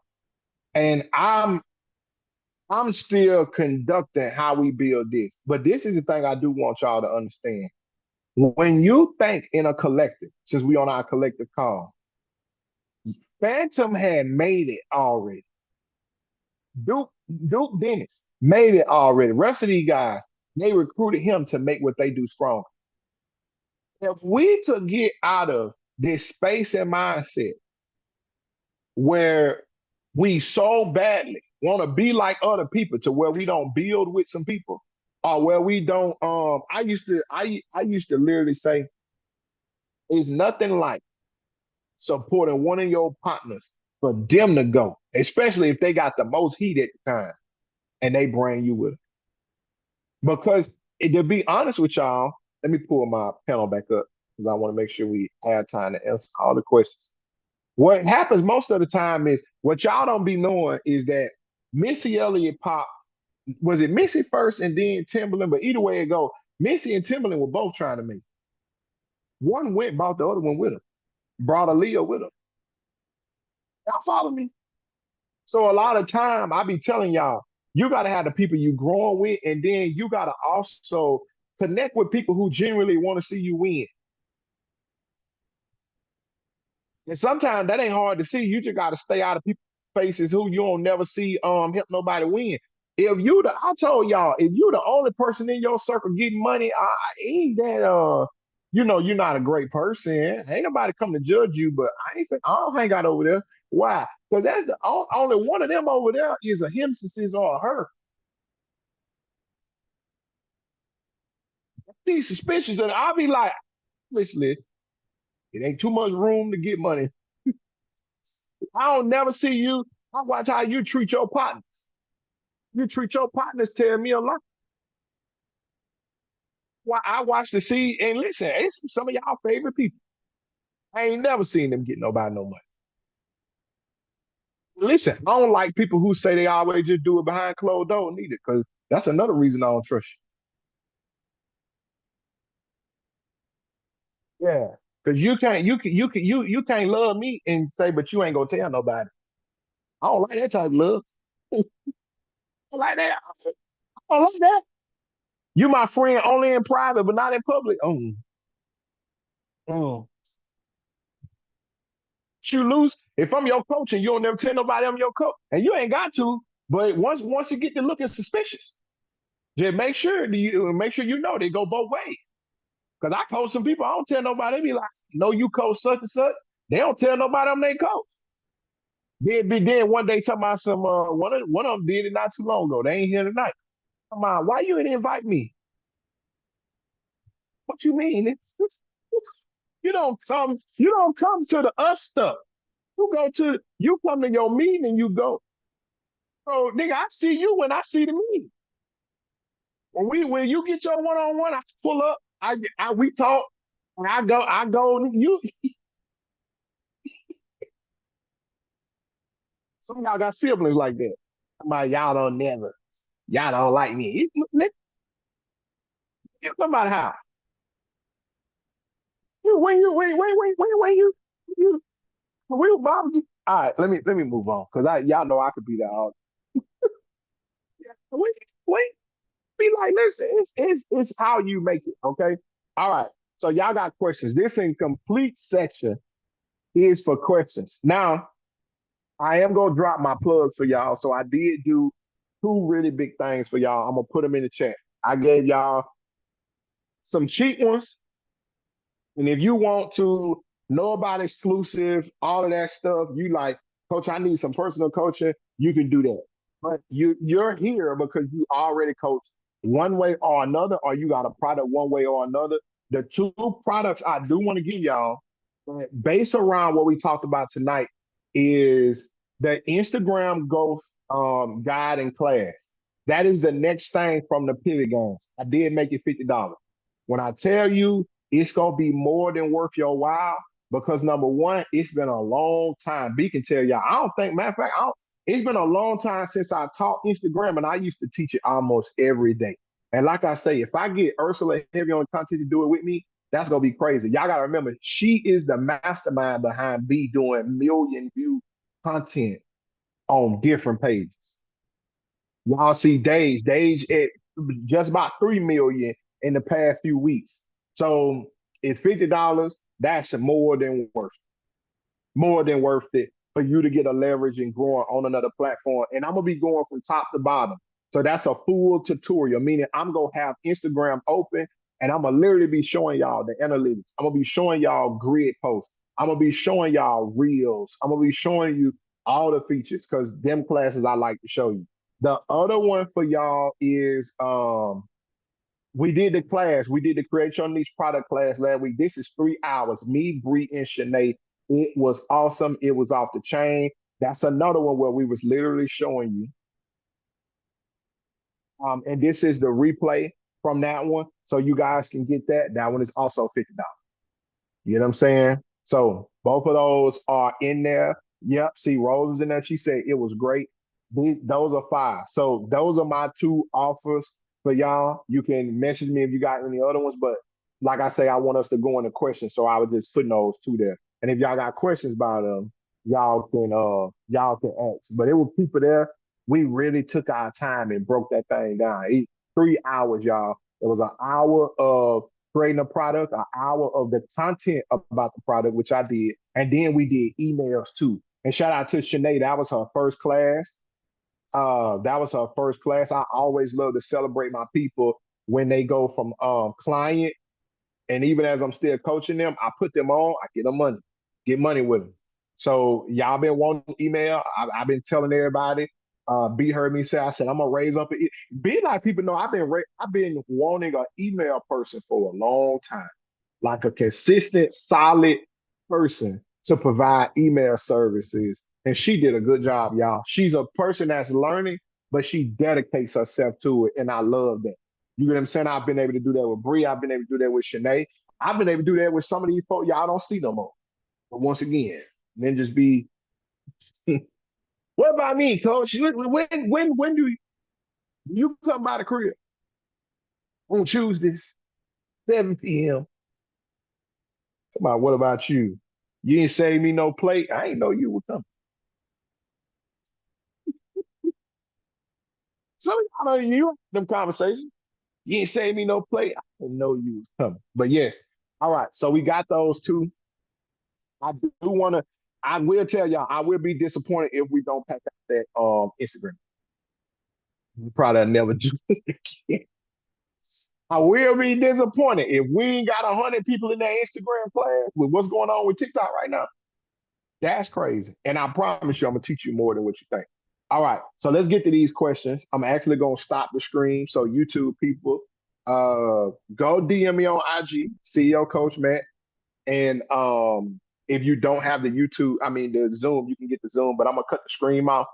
And I'm still conducting how we build this. But this is the thing I do want y'all to understand. When you think in a collective, since we on our collective call, Phantom had made it already. Duke Dennis made it already. The rest of these guys, they recruited him to make what they do strong. If we could get out of this space and mindset where we so badly want to be like other people to where we don't build with some people or where we don't I used to literally say it's nothing like supporting one of your partners for them to go, especially if they got the most heat at the time and they bring you with them. Because to be honest with y'all, let me pull my panel back up because I want to make sure we have time to answer all the questions. What happens most of the time is what y'all don't be knowing is that Missy Elliott popped. Was it Missy first and then Timberland? But either way it go, Missy and Timberland were both trying to make. One went, brought the other one with him, brought Aaliyah with him. Y'all follow me? So a lot of time I be telling y'all, you got to have the people you growing with, and then you got to also connect with people who genuinely want to see you win. And sometimes that ain't hard to see. You just got to stay out of people's faces who you don't never see help nobody win. I told y'all, if you the only person in your circle getting money, ain't that you're not a great person. Ain't nobody come to judge you, but I don't hang out over there. Why? Because that's the only one of them over there is a him or a her. Be suspicious, and I'll be like, obviously, it ain't too much room to get money. I don't never see you. I watch how you treat your partners. You treat your partners, tell me a lot. Why I watch the see and listen, it's some of y'all favorite people. I ain't never seen them get nobody no money. Listen, I don't like people who say they always just do it behind closed doors neither, because that's another reason I don't trust you. Yeah. Because you can't love me and say, but you ain't gonna tell nobody. I don't like that type of love. I don't like that. I don't like that. You my friend only in private, but not in public. Oh. You lose. If I'm your coach and you don't never tell nobody I'm your coach, and you ain't got to, but once you get to looking suspicious, just make sure you know they go both ways. Because I coach some people, I don't tell nobody. They be like, no, you coach such and such. They don't tell nobody I'm their coach. Then one day talking about some one of them did it not too long ago. They ain't here tonight. Why you didn't invite me? What you mean? You don't come to the us stuff. You come to your meeting and you go. So nigga, I see you when I see the meeting. When you get your one-on-one, I pull up, we talk, and I go, you some of y'all got siblings like that. Somebody y'all don't like me. Somebody how? When you will Bob you. All right, let me move on because y'all know I could be that all. Wait, be like, listen, it's how you make it, okay? All right. So y'all got questions. This incomplete section is for questions. Now, I am gonna drop my plug for y'all. So I did do two really big things for y'all. I'm gonna put them in the chat. I gave y'all some cheap ones. And if you want to know about exclusive, all of that stuff, you like, Coach, I need some personal coaching, you can do that. But you're here because you already coach one way or another, or you got a product one way or another. The two products I do want to give y'all, based around what we talked about tonight, is the Instagram growth guide and class. That is the next thing from the pivot games. I did make it $50. When I tell you it's gonna be more than worth your while, because number one, it's been a long time. B can tell y'all. I don't think, matter of fact, it's been a long time since I taught Instagram, and I used to teach it almost every day. And like I say, if I get Ursula Heavy on content to do it with me, that's gonna be crazy. Y'all gotta remember, she is the mastermind behind B doing million view content on different pages. Y'all see Dage at just about 3 million in the past few weeks. So it's $50. That's more than worth it for you to get a leverage and growing on another platform. And I'm gonna be going from top to bottom. So that's a full tutorial, meaning I'm gonna have Instagram open and I'm gonna literally be showing y'all the analytics. I'm gonna be showing y'all grid posts. I'm gonna be showing y'all reels. I'm gonna be showing you all the features because them classes I like to show you. The other one for y'all is we did the class. We did the Create Your Niche product class last week. This is 3 hours. Me, Bree, and Shanae. It was awesome. It was off the chain. That's another one where we was literally showing you. And this is the replay from that one. So you guys can get that. That one is also $50. You know what I'm saying? So both of those are in there. Yep. See, Rose is in there. She said it was great. Those are 5. So those are my 2 offers for y'all. You can message me if you got any other ones, but like I say, I want us to go into questions, so I was just putting those 2 there. And if y'all got questions about them, y'all can ask. But it was people there. We really took our time and broke that thing down. 3 hours, y'all. It was an hour of creating a product, an hour of the content about the product, which I did, and then we did emails too. And shout out to Shanae, that was her first class. I always love to celebrate my people when they go from client, and even as I'm still coaching them, I put them on, I get money with them. So y'all been wanting email. I've been telling everybody. B heard me say, I said, I'm gonna raise up. B, like people know, I've been wanting an email person for a long time, like a consistent, solid person to provide email services. And she did a good job, y'all. She's a person that's learning, but she dedicates herself to it. And I love that. You get what I'm saying? I've been able to do that with Bree. I've been able to do that with Shanae. I've been able to do that with some of these folks y'all don't see no more. But once again, then just be, what about me, coach? When do you come by the crib on Tuesdays, 7 p.m.? Come on, what about you? You didn't save me no plate. I ain't know you were coming. Some of y'all know you have them conversations. You ain't save me no plate. I didn't know you was coming. But yes. All right. So we got those 2. I will tell y'all, I will be disappointed if we don't pack out that Instagram. We probably never do it again. I will be disappointed if we ain't got 100 people in that Instagram class with what's going on with TikTok right now. That's crazy. And I promise you, I'm going to teach you more than what you think. All right. So let's get to these questions. I'm actually going to stop the stream. So YouTube people, go DM me on IG, CEO Coach Matt. And if you don't have the YouTube, I mean the Zoom, you can get the Zoom, but I'm gonna cut the stream off